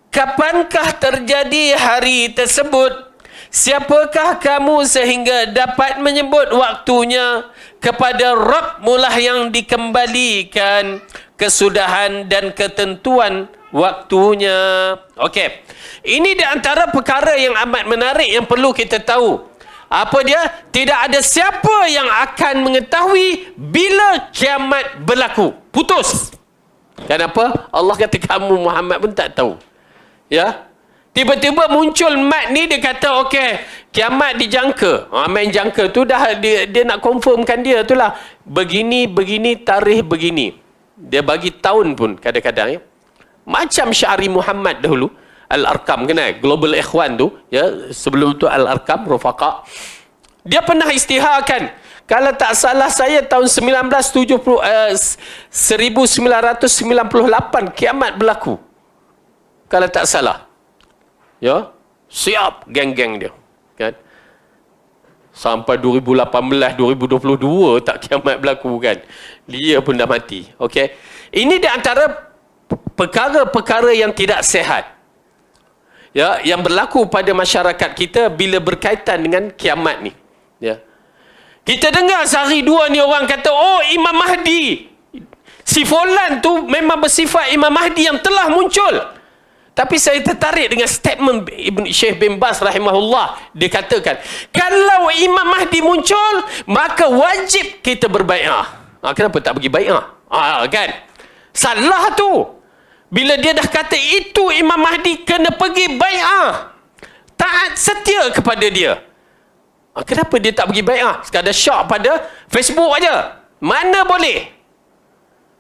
Kapankah terjadi hari tersebut? Siapakah kamu sehingga dapat menyebut waktunya? Kepada Rabb mulah yang dikembalikan kesudahan dan ketentuan waktunya. Okey. Ini di antara perkara yang amat menarik yang perlu kita tahu. Apa dia? Tidak ada siapa yang akan mengetahui bila kiamat berlaku. Putus. Kenapa? Allah kata kamu Muhammad pun tak tahu. Ya. Tiba-tiba muncul mat ni, dia kata okey, kiamat dijangka. Main jangka tu dah dia nak confirmkan dia tu lah. Begini, tarikh begini. Dia bagi tahun pun kadang-kadang ya. Macam Syari Muhammad dahulu. Al-Arkam, kenal? Global Ikhwan tu, ya, sebelum tu Al-Arkam, Rufaqa. Dia pernah istiharkan, kalau tak salah saya tahun 1998 kiamat berlaku. Kalau tak salah. Ya, siap geng-geng dia, kan? Sampai 2018, 2022 tak kiamat berlaku kan. Dia pun dah mati. Okey. Ini di antara perkara-perkara yang tidak sihat. Ya, yang berlaku pada masyarakat kita bila berkaitan dengan kiamat ni. Ya. Kita dengar sehari dua ni orang kata, oh Imam Mahdi. Si Fulan tu memang bersifat Imam Mahdi yang telah muncul. Tapi saya tertarik dengan statement Syekh bin Baz rahimahullah. Dia katakan, kalau Imam Mahdi muncul, maka wajib kita berbai'ah. Kenapa tak bagi bai'ah? Kan? Salah tu. Bila dia dah kata itu Imam Mahdi, kena pergi bai'ah. Taat setia kepada dia. Kenapa dia tak bagi bai'ah? Sekadar syok pada Facebook aja. Mana boleh?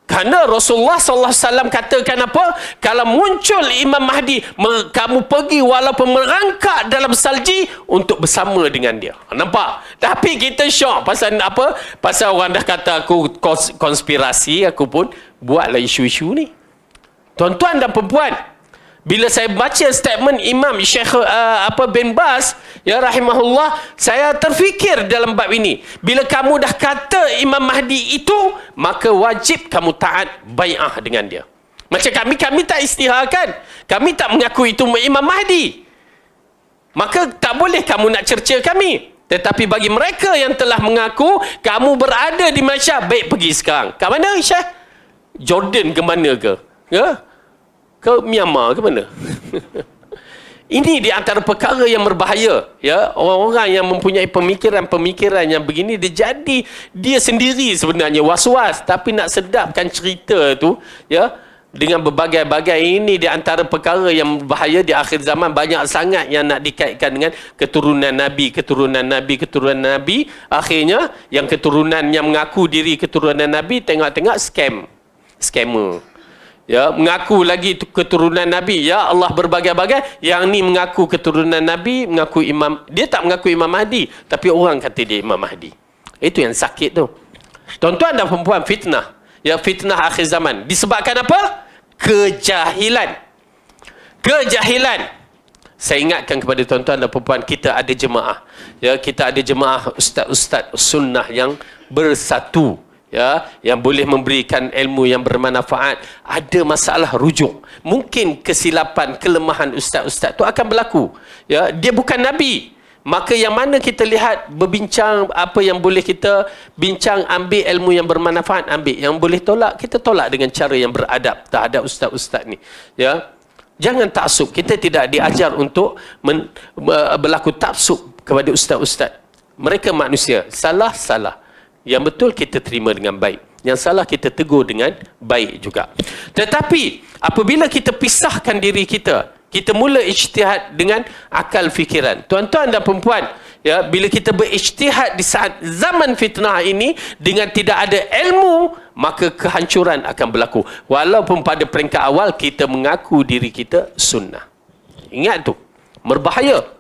Kerana Rasulullah SAW katakan apa? Kalau muncul Imam Mahdi, kamu pergi walaupun merangkak dalam salji untuk bersama dengan dia. Nampak? Tapi kita syok pasal apa? Pasal orang dah kata aku konspirasi, aku pun buatlah isu-isu ni. Tuan-tuan dan perempuan, bila saya baca statement Imam Syekh bin Baz, ya rahimahullah, saya terfikir dalam bab ini. Bila kamu dah kata Imam Mahdi itu, maka wajib kamu taat bai'ah dengan dia. Macam kami tak istiharkan. Kami tak mengaku itu Imam Mahdi. Maka tak boleh kamu nak cerca kami. Tetapi bagi mereka yang telah mengaku, kamu berada di Malaysia, baik pergi sekarang. Kat mana Syekh? Jordan ke mana ke? Ya? Ke Myanmar ke mana? Ini di antara perkara yang berbahaya. Ya, orang-orang yang mempunyai pemikiran-pemikiran yang begini, dia sendiri sebenarnya was-was, tapi nak sedapkan cerita tu, ya, dengan berbagai-bagai. Ini di antara perkara yang berbahaya di akhir zaman. Banyak sangat yang nak dikaitkan dengan keturunan Nabi. Akhirnya yang keturunan yang mengaku diri keturunan Nabi, tengok-tengok scammer. Ya, mengaku lagi keturunan Nabi. Ya Allah, berbagai-bagai. Yang ni mengaku keturunan Nabi, mengaku imam. Dia tak mengaku Imam Mahdi, tapi orang kata dia Imam Mahdi. Itu yang sakit tu. Tuan-tuan dan perempuan, fitnah. Ya, fitnah akhir zaman. Disebabkan apa? Kejahilan. Saya ingatkan kepada tuan-tuan dan perempuan, kita ada jemaah. Ya, kita ada jemaah ustaz-ustaz sunnah yang bersatu. Ya, yang boleh memberikan ilmu yang bermanfaat. Ada masalah rujuk, mungkin kesilapan, kelemahan ustaz-ustaz tu akan berlaku. Ya, dia bukan Nabi. Maka yang mana kita lihat, berbincang apa yang boleh kita bincang, ambil ilmu yang bermanfaat, ambil. Yang boleh tolak, kita tolak dengan cara yang beradab terhadap ustaz-ustaz ni. Ya, jangan taksub. Kita tidak diajar untuk berlaku taksub kepada ustaz-ustaz. Mereka manusia, salah. Yang betul kita terima dengan baik. Yang salah kita tegur dengan baik juga. Tetapi apabila kita pisahkan diri kita, kita mula ijtihad dengan akal fikiran. Tuan-tuan dan perempuan, ya, bila kita berijtihad di saat zaman fitnah ini dengan tidak ada ilmu, maka kehancuran akan berlaku. Walaupun pada peringkat awal kita mengaku diri kita sunnah. Ingat tu, berbahaya.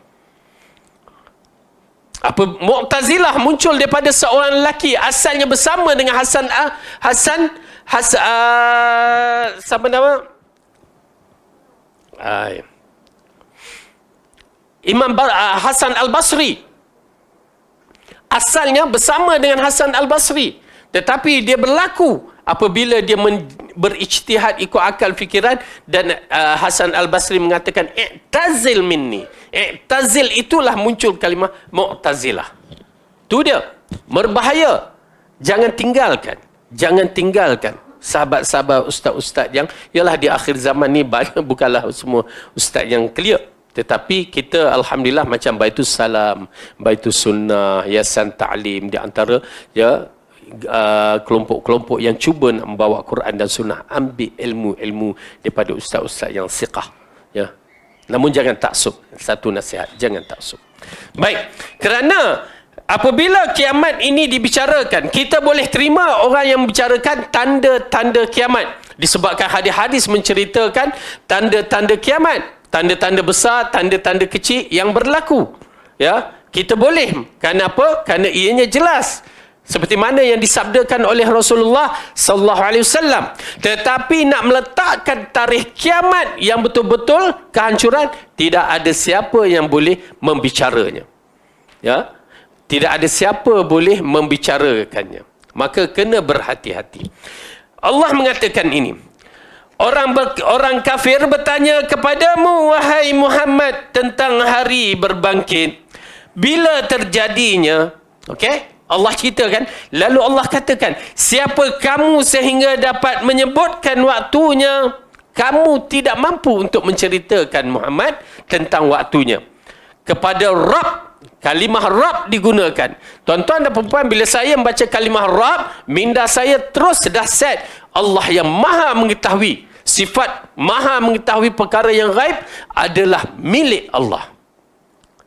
Mu'tazilah muncul daripada seorang lelaki, asalnya bersama dengan siapa nama? Imam Hasan Al-Basri. Asalnya bersama dengan Hasan Al-Basri, tetapi dia berlaku apabila dia berijtihad ikut akal fikiran, dan Hasan Al-Basri mengatakan i'tazil minni. I'tazil, itulah muncul kalimah Mu'tazilah. Tu dia, berbahaya. Jangan tinggalkan sahabat-sahabat ustaz-ustaz yang, ialah di akhir zaman ni banyak, bukanlah semua ustaz yang clear, tetapi kita alhamdulillah macam Baitus Salam, Baitus Sunnah, Yayasan Ta'lim, di antara ya kelompok-kelompok yang cuba nak membawa Quran dan Sunnah, ambil ilmu-ilmu daripada ustaz-ustaz yang siqah, ya. Namun jangan taksub. Satu nasihat, jangan taksub. Baik, kerana apabila kiamat ini dibicarakan, kita boleh terima orang yang membicarakan tanda-tanda kiamat, disebabkan hadis-hadis menceritakan tanda-tanda kiamat, tanda-tanda besar, tanda-tanda kecil yang berlaku. Ya, kita boleh. Kenapa? Kerana ianya jelas. Seperti mana yang disabdakan oleh Rasulullah sallallahu alaihi wasallam. Tetapi nak meletakkan tarikh kiamat yang betul-betul kehancuran, tidak ada siapa yang boleh membicaranya. Ya. Tidak ada siapa boleh membicarakannya. Maka kena berhati-hati. Allah mengatakan ini. Orang kafir bertanya kepadamu, wahai Muhammad, tentang hari berbangkit. Bila terjadinya, okey? Allah ceritakan, lalu Allah katakan, siapa kamu sehingga dapat menyebutkan waktunya? Kamu tidak mampu untuk menceritakan Muhammad tentang waktunya. Kepada Rabb, kalimah Rabb digunakan. Tuan-tuan dan perempuan, bila saya membaca kalimah Rabb, minda saya terus dahsyat. Allah yang maha mengetahui, sifat maha mengetahui perkara yang gaib adalah milik Allah.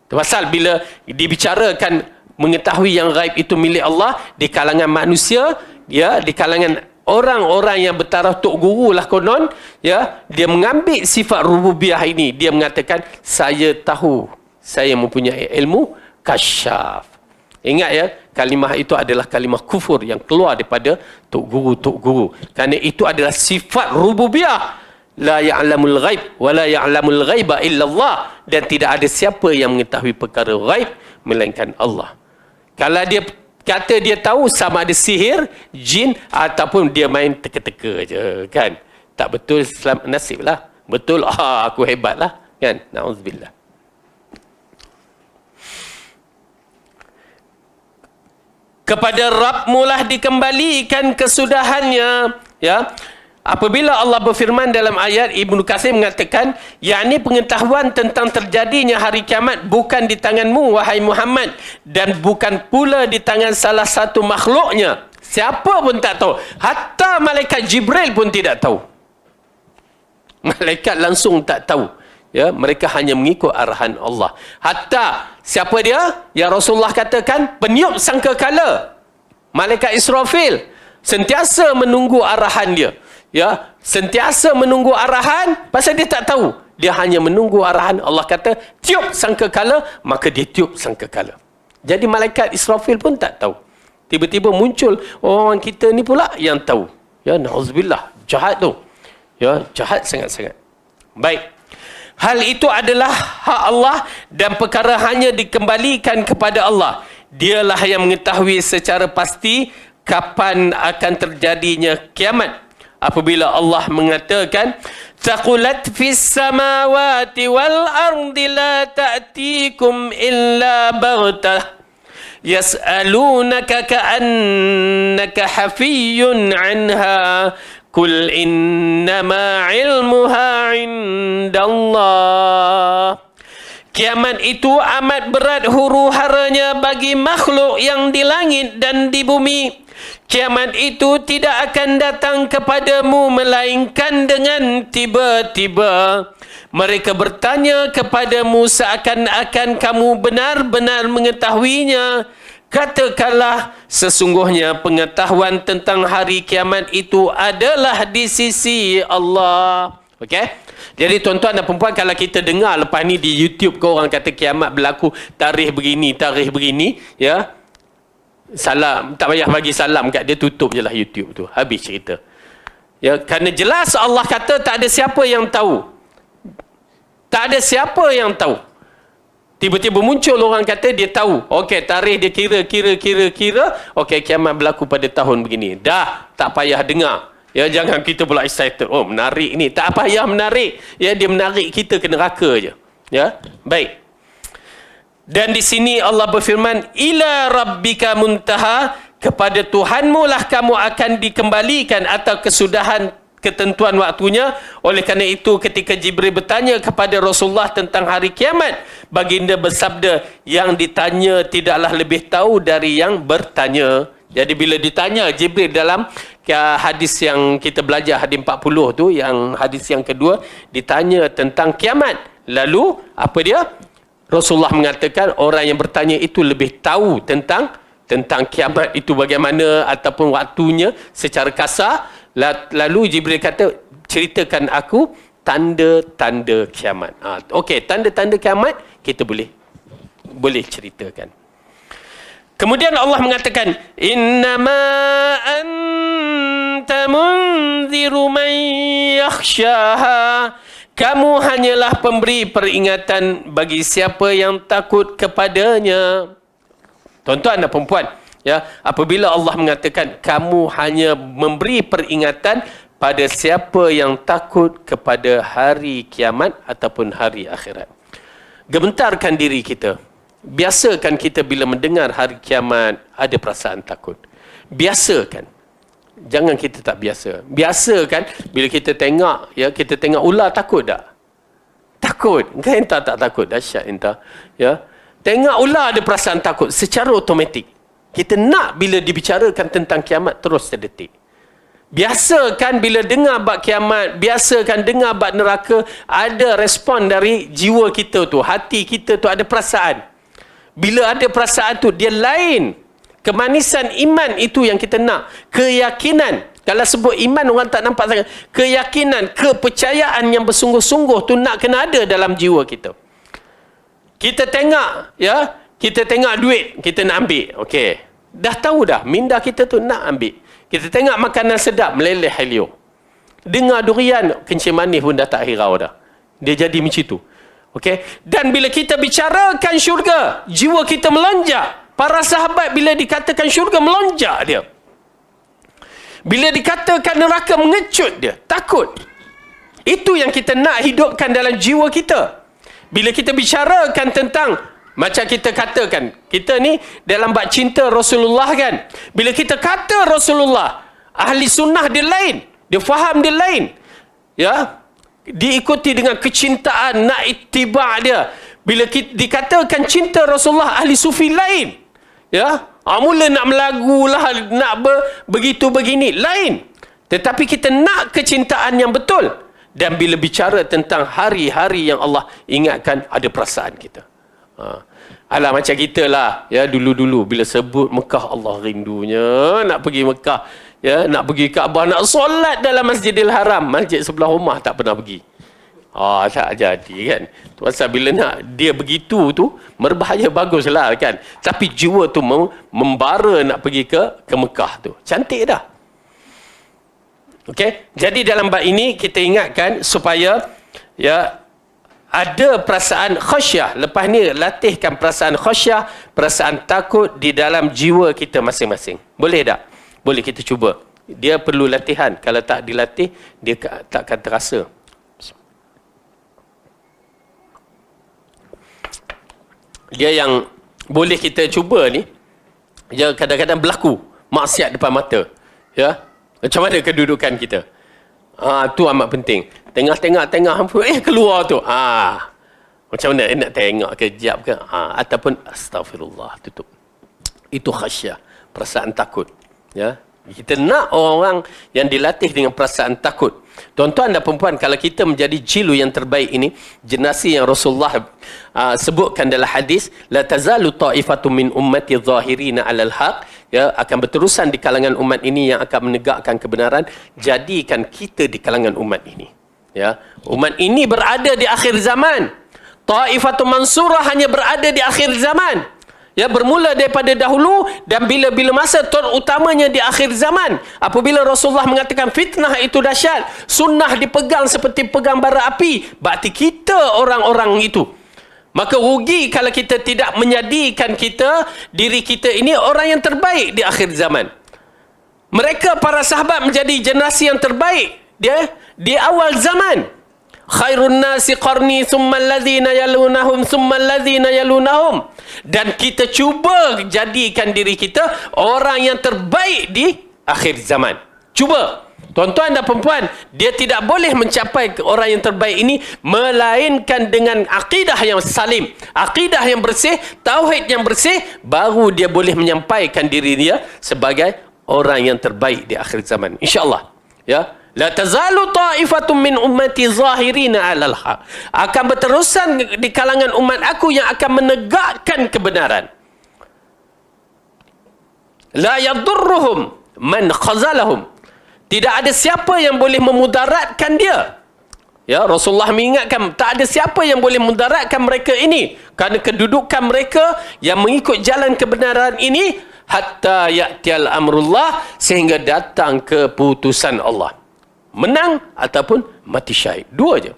Pasal bila dibicarakan mengetahui yang gaib itu milik Allah di kalangan manusia, ya, di kalangan orang-orang yang bertaraf tok guru lah konon, ya, dia mengambil sifat rububiyah ini, dia mengatakan saya tahu, saya mempunyai ilmu kasyaf. Ingat ya, kalimah itu adalah kalimah kufur yang keluar daripada tok guru. Kerana itu adalah sifat rububiyah. La ya'lamul ghaib wa la ya'lamul ghaiba illa Allah, dan tidak ada siapa yang mengetahui perkara gaib melainkan Allah. Kalau dia kata dia tahu, sama ada sihir, jin, ataupun dia main teka-teka je, kan? Tak betul, nasib lah. Betul, aku hebat lah, kan? Na'udzubillah. Kepada Rabbmu lah dikembalikan kesudahannya, ya. Apabila Allah berfirman dalam ayat, Ibnu Katsir mengatakan, yakni pengetahuan tentang terjadinya hari kiamat bukan di tanganmu, wahai Muhammad, dan bukan pula di tangan salah satu makhluknya. Siapa pun tak tahu. Hatta malaikat Jibril pun tidak tahu. Malaikat langsung tak tahu. Ya, mereka hanya mengikut arahan Allah. Hatta siapa dia? Ya Rasulullah katakan, peniup sangkakala, malaikat Israfil sentiasa menunggu arahan dia. Ya, sentiasa menunggu arahan, pasal dia tak tahu. Dia hanya menunggu arahan. Allah kata, tiup sangkakala, maka dia tiup sangkakala. Jadi malaikat Israfil pun tak tahu. Tiba-tiba muncul orang kita ni pula yang tahu. Ya, na'udzubillah, jahat tu. Ya, jahat sangat-sangat. Baik. Hal itu adalah hak Allah dan perkara hanya dikembalikan kepada Allah. Dialah yang mengetahui secara pasti kapan akan terjadinya kiamat. Apabila Allah mengatakan, taqulat fis samawati wal ardi la ta'tikum illa baghtah yas'alunaka ka'annaka hafiyyun anha qul innama ilmuha indallah. Kiamat itu amat berat huru-haranya bagi makhluk yang di langit dan di bumi. Kiamat itu tidak akan datang kepadamu melainkan dengan tiba-tiba. Mereka bertanya kepadamu seakan-akan kamu benar-benar mengetahuinya. Katakanlah, sesungguhnya pengetahuan tentang hari kiamat itu adalah di sisi Allah. Okey? Jadi tuan-tuan dan perempuan, kalau kita dengar lepas ni di YouTube kau orang kata kiamat berlaku tarikh begini, ya, salam, tak payah bagi salam kat dia, tutup je lah YouTube tu, habis cerita. Ya, kerana jelas Allah kata tak ada siapa yang tahu. Tak ada siapa yang tahu. Tiba-tiba muncul orang kata dia tahu. Okey, tarikh dia kira. Okey, kiamat berlaku pada tahun begini. Dah, tak payah dengar. Ya, jangan kita pula excited. Oh, menarik ni. Tak payah menarik. Ya, dia menarik kita ke neraka je. Ya, baik. Dan di sini Allah berfirman, ila rabbika muntaha, kepada Tuhanmu lah kamu akan dikembalikan atau kesudahan ketentuan waktunya. Oleh kerana itu ketika Jibril bertanya kepada Rasulullah tentang hari kiamat, baginda bersabda, yang ditanya tidaklah lebih tahu dari yang bertanya. Jadi bila ditanya Jibril dalam hadis yang kita belajar, hadis 40 tu, yang hadis yang kedua, ditanya tentang kiamat. Lalu apa dia? Rasulullah mengatakan orang yang bertanya itu lebih tahu tentang kiamat itu bagaimana ataupun waktunya secara kasar. Lalu Jibril kata, ceritakan aku tanda-tanda kiamat. Okey, tanda-tanda kiamat kita boleh ceritakan. Kemudian Allah mengatakan, innama anta munziru man yakhshaha, kamu hanyalah pemberi peringatan bagi siapa yang takut kepadanya. Tuan-tuan dan perempuan, ya, apabila Allah mengatakan kamu hanya memberi peringatan pada siapa yang takut kepada hari kiamat ataupun hari akhirat. Gementarkan diri kita. Biasakan kita bila mendengar hari kiamat ada perasaan takut. Biasakan. Jangan kita tak biasa. Biasakan bila kita tengok, ya, kita tengok ular, takut tak? Takut. Kan entah tak takut? Dahsyat entah. Ya. Tengok ular ada perasaan takut secara automatik. Kita nak bila dibicarakan tentang kiamat terus terdetik. Biasakan bila dengar bab kiamat, biasakan dengar bab neraka, ada respon dari jiwa kita tu, hati kita tu ada perasaan. Bila ada perasaan tu, dia lain. Kemanisan iman itu yang kita nak. Keyakinan. Kalau sebut iman orang tak nampak sangat. Keyakinan, kepercayaan yang bersungguh-sungguh tu nak kena ada dalam jiwa kita. Kita tengok, ya, kita tengok duit, kita nak ambil. Okey. Dah tahu dah, minda kita tu nak ambil. Kita tengok makanan sedap, meleleh helio. Dengar durian, kencing manis pun dah tak hirau dah. Dia jadi macam tu. Okey. Dan bila kita bicarakan syurga, jiwa kita melonjak. Para sahabat bila dikatakan syurga melonjak dia. Bila dikatakan neraka mengecut dia, takut. Itu yang kita nak hidupkan dalam jiwa kita. Bila kita bicarakan tentang, macam kita katakan, kita ni dalam bab cinta Rasulullah kan. Bila kita kata Rasulullah, ahli sunnah dia lain. Dia faham dia lain. Ya. Diikuti dengan kecintaan, nak ittiba' dia. Bila kita dikatakan cinta Rasulullah, ahli sufi lain. Ya, mula nak melagu lah, nak begitu begini, lain. Tetapi kita nak kecintaan yang betul. Dan bila bicara tentang hari-hari yang Allah ingatkan, ada perasaan kita. Alah macam kita lah, ya, dulu-dulu bila sebut Mekah, Allah rindunya nak pergi Mekah, ya, nak pergi Kaabah, nak solat dalam Masjidil Haram. Masjid sebelah rumah tak pernah pergi. Tak jadi kan. Pasal bila nak dia begitu tu, berbahaya baguslah kan. Tapi jiwa tu membara nak pergi ke Mekah tu. Cantik dah. Okey. Jadi dalam bab ini kita ingatkan supaya, ya, ada perasaan khasyah. Lepas ni latihkan perasaan khasyah, perasaan takut di dalam jiwa kita masing-masing. Boleh tak? Boleh kita cuba. Dia perlu latihan. Kalau tak dilatih, dia takkan terasa. Dia yang boleh kita cuba ni, dia kadang-kadang berlaku maksiat depan mata. Ya. Macam mana kedudukan kita? Tu amat penting. Tengah-tengah keluar tu. Macam mana nak tengok kejap ke? Ataupun astagfirullah, tutup. Itu khasyah, perasaan takut. Ya. Kita nak orang-orang yang dilatih dengan perasaan takut. Tuan-tuan dan perempuan, kalau kita menjadi jilu yang terbaik ini, generasi yang Rasulullah sebutkan dalam hadis, la tazalu ta'ifatun min ummati zahirina 'alal haq, ya, akan berterusan di kalangan umat ini yang akan menegakkan kebenaran. Jadikan kita di kalangan umat ini. Ya, umat ini berada di akhir zaman. Ta'ifatun mansurah hanya berada di akhir zaman. Ya, bermula daripada dahulu dan bila-bila masa terutamanya di akhir zaman. Apabila Rasulullah mengatakan fitnah itu dahsyat, sunnah dipegang seperti pegang bara api, berarti kita orang-orang itu. Maka rugi kalau kita tidak menjadikan diri kita ini orang yang terbaik di akhir zaman. Mereka para sahabat menjadi generasi yang terbaik dia di awal zaman. Khairun nasi qarni thumma alladhina yalunahum thumma alladhina yalunahum. Dan kita cuba jadikan diri kita orang yang terbaik di akhir zaman. Cuba. Tuan-tuan dan perempuan, dia tidak boleh mencapai orang yang terbaik ini melainkan dengan akidah yang salim, akidah yang bersih, tauhid yang bersih, baru dia boleh menyampaikan diri dia sebagai orang yang terbaik di akhir zaman. InsyaAllah. Ya. La tazalu ta'ifatun min ummati zahirina 'alal haq. Akan berterusan di kalangan umat aku yang akan menegakkan kebenaran. La yadurruhum man khazalahum. Tidak ada siapa yang boleh memudaratkan dia. Ya, Rasulullah mengingatkan, tak ada siapa yang boleh memudaratkan mereka ini. Kerana kedudukan mereka yang mengikut jalan kebenaran ini, hatta ya'tiyal amrullah, sehingga datang keputusan Allah. Menang ataupun mati syahid. Dua je.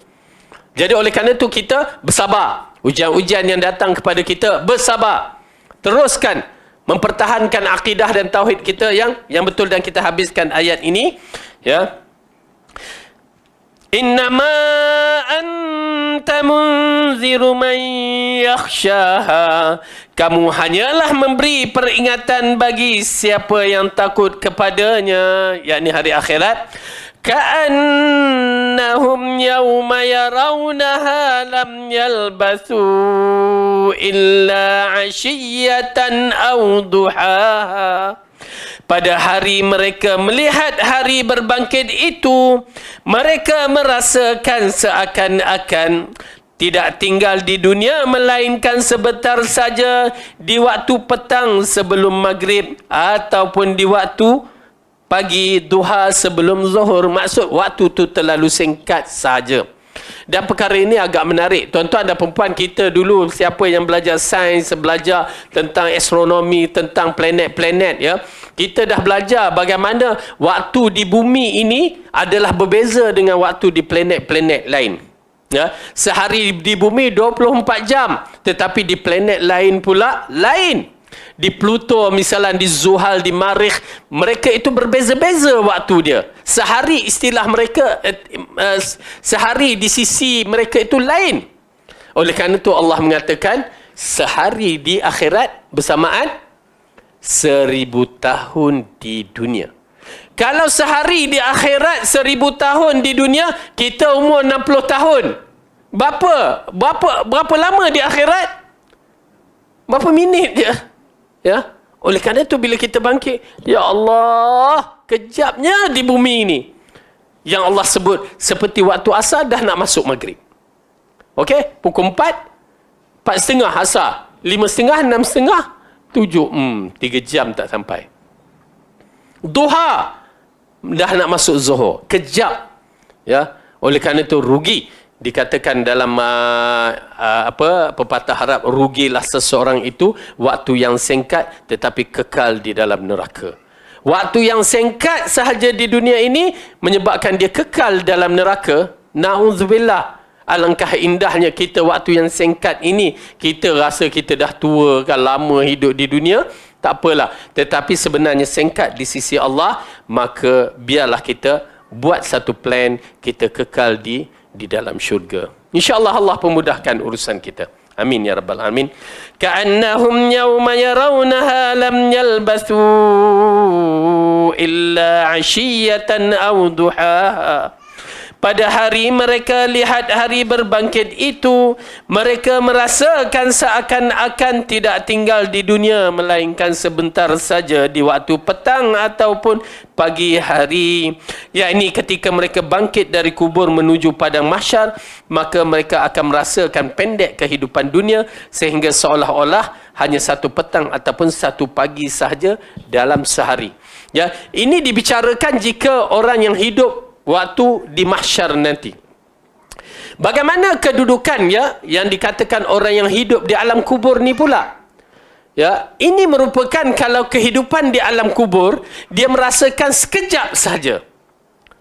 Jadi oleh kerana itu kita bersabar. Ujian-ujian yang datang kepada kita, bersabar. Teruskan mempertahankan akidah dan tauhid kita yang betul. Dan kita habiskan ayat ini, ya. Innama anta munziru man yakhshaha. Kamu hanyalah memberi peringatan bagi siapa yang takut kepadanya, yakni hari akhirat. Ka'annahum yawma yarawnaha lam yalbathu illa 'ashiyatan aw duhaha. Pada hari mereka melihat hari berbangkit itu, mereka merasakan seakan-akan tidak tinggal di dunia melainkan sebentar saja di waktu petang sebelum maghrib ataupun di waktu pagi duha sebelum zuhur. Maksud waktu tu terlalu singkat saja. Dan perkara ini agak menarik. Tuan-tuan dan perempuan, kita dulu siapa yang belajar sains, belajar tentang astronomi, tentang planet-planet, ya. Kita dah belajar bagaimana waktu di bumi ini adalah berbeza dengan waktu di planet-planet lain. Ya, sehari di bumi 24 jam, tetapi di planet lain pula lain. Di Pluto misalnya, di Zuhal, di Marikh, mereka itu berbeza-beza waktu dia. Sehari istilah mereka, sehari di sisi mereka itu lain. Oleh kerana itu Allah mengatakan sehari di akhirat bersamaan 1000 tahun di dunia. Kalau sehari di akhirat 1000 tahun di dunia, kita umur 60 tahun. Berapa lama di akhirat? Berapa minit je? Ya. Oleh kerana itu bila kita bangkit, ya Allah, kejapnya di bumi ini. Yang Allah sebut seperti waktu asar dah nak masuk maghrib. Okey, pukul 4, 4.30 asar, 5.30, 6.30, 7, 3 jam tak sampai. Duha dah nak masuk zuhur, kejap. Ya, oleh kerana itu rugi. Dikatakan dalam pepatah Arab, rugilah seseorang itu waktu yang singkat tetapi kekal di dalam neraka. Waktu yang singkat sahaja di dunia ini menyebabkan dia kekal dalam neraka. Na'udzubillah. Alangkah indahnya kita waktu yang singkat ini. Kita rasa kita dah tua kan, lama hidup di dunia. Tak apalah. Tetapi sebenarnya singkat di sisi Allah. Maka biarlah kita buat satu plan, kita kekal di dalam syurga. InsyaAllah Allah pemudahkan urusan kita. Amin ya rabbal alamin. Ka'annahum yawma yarawnaha lam yalbathu illa 'ashiyatan aw duhaha. Pada hari mereka lihat hari berbangkit itu, mereka merasakan seakan-akan tidak tinggal di dunia melainkan sebentar saja di waktu petang ataupun pagi hari. Yakni ketika mereka bangkit dari kubur menuju padang mahsyar, maka mereka akan merasakan pendek kehidupan dunia sehingga seolah-olah hanya satu petang ataupun satu pagi sahaja dalam sehari. Ya, ini dibicarakan jika orang yang hidup waktu di mahsyar nanti. Bagaimana kedudukan, ya, yang dikatakan orang yang hidup di alam kubur ni pula? Ya, ini merupakan kalau kehidupan di alam kubur dia merasakan sekejap saja.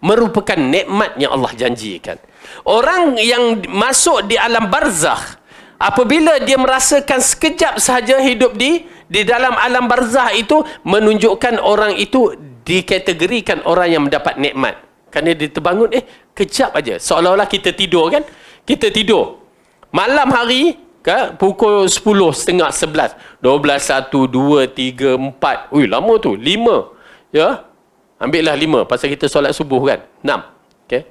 Merupakan nikmat yang Allah janjikan. Orang yang masuk di alam barzakh, apabila dia merasakan sekejap sahaja hidup di dalam alam barzakh itu, menunjukkan orang itu dikategorikan orang yang mendapat nikmat. Kerana dia terbangun, kejap aja. Seolah-olah kita tidur kan? Kita tidur. Malam hari, kan? Pukul 10, setengah, 11, 12, 1, 2, 3, 4. Ui, lama tu. 5. Ya? Ambillah 5. Pasal kita solat subuh kan? 6. Okay?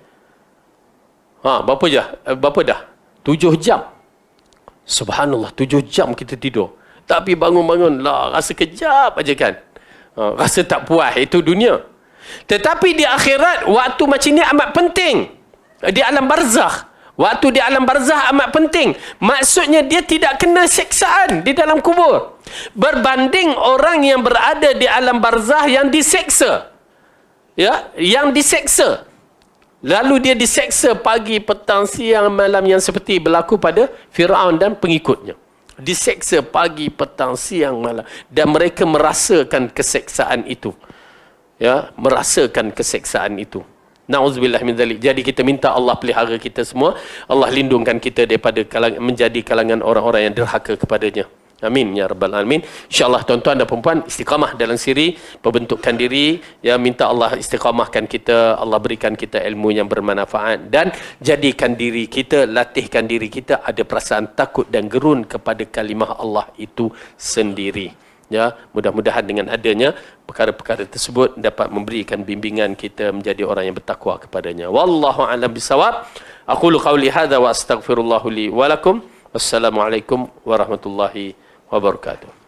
Berapa je? Berapa dah? 7 jam. Subhanallah, 7 jam kita tidur. Tapi bangun-bangun lah, rasa kejap aja kan? Rasa tak puas. Itu dunia. Tetapi di akhirat, waktu macam ni amat penting. Di alam barzakh. Waktu di alam barzakh amat penting. Maksudnya dia tidak kena seksaan di dalam kubur. Berbanding orang yang berada di alam barzakh yang diseksa. Ya, yang diseksa. Lalu dia diseksa pagi, petang, siang, malam, yang seperti berlaku pada Fir'aun dan pengikutnya. Diseksa pagi, petang, siang, malam. Dan mereka merasakan keseksaan itu. Ya, merasakan keseksaan itu. Na'udzubillah min dzalik. Jadi kita minta Allah pelihara kita semua. Allah lindungkan kita daripada menjadi kalangan orang-orang yang derhaka kepadanya. Amin ya rabbal alamin. InsyaAllah tuan-tuan dan puan-puan istiqamah dalam siri pembentukan diri, ya, minta Allah istiqamahkan kita, Allah berikan kita ilmu yang bermanfaat, dan jadikan diri kita, latihkan diri kita ada perasaan takut dan gerun kepada kalimah Allah itu sendiri. Ya, mudah-mudahan dengan adanya perkara-perkara tersebut dapat memberikan bimbingan kita menjadi orang yang bertakwa kepadanya. Wallahu a'lam bisawab. Aqulu qawli hadza wa astaghfirullahu li wa lakum. Wassalamualaikum warahmatullahi wabarakatuh.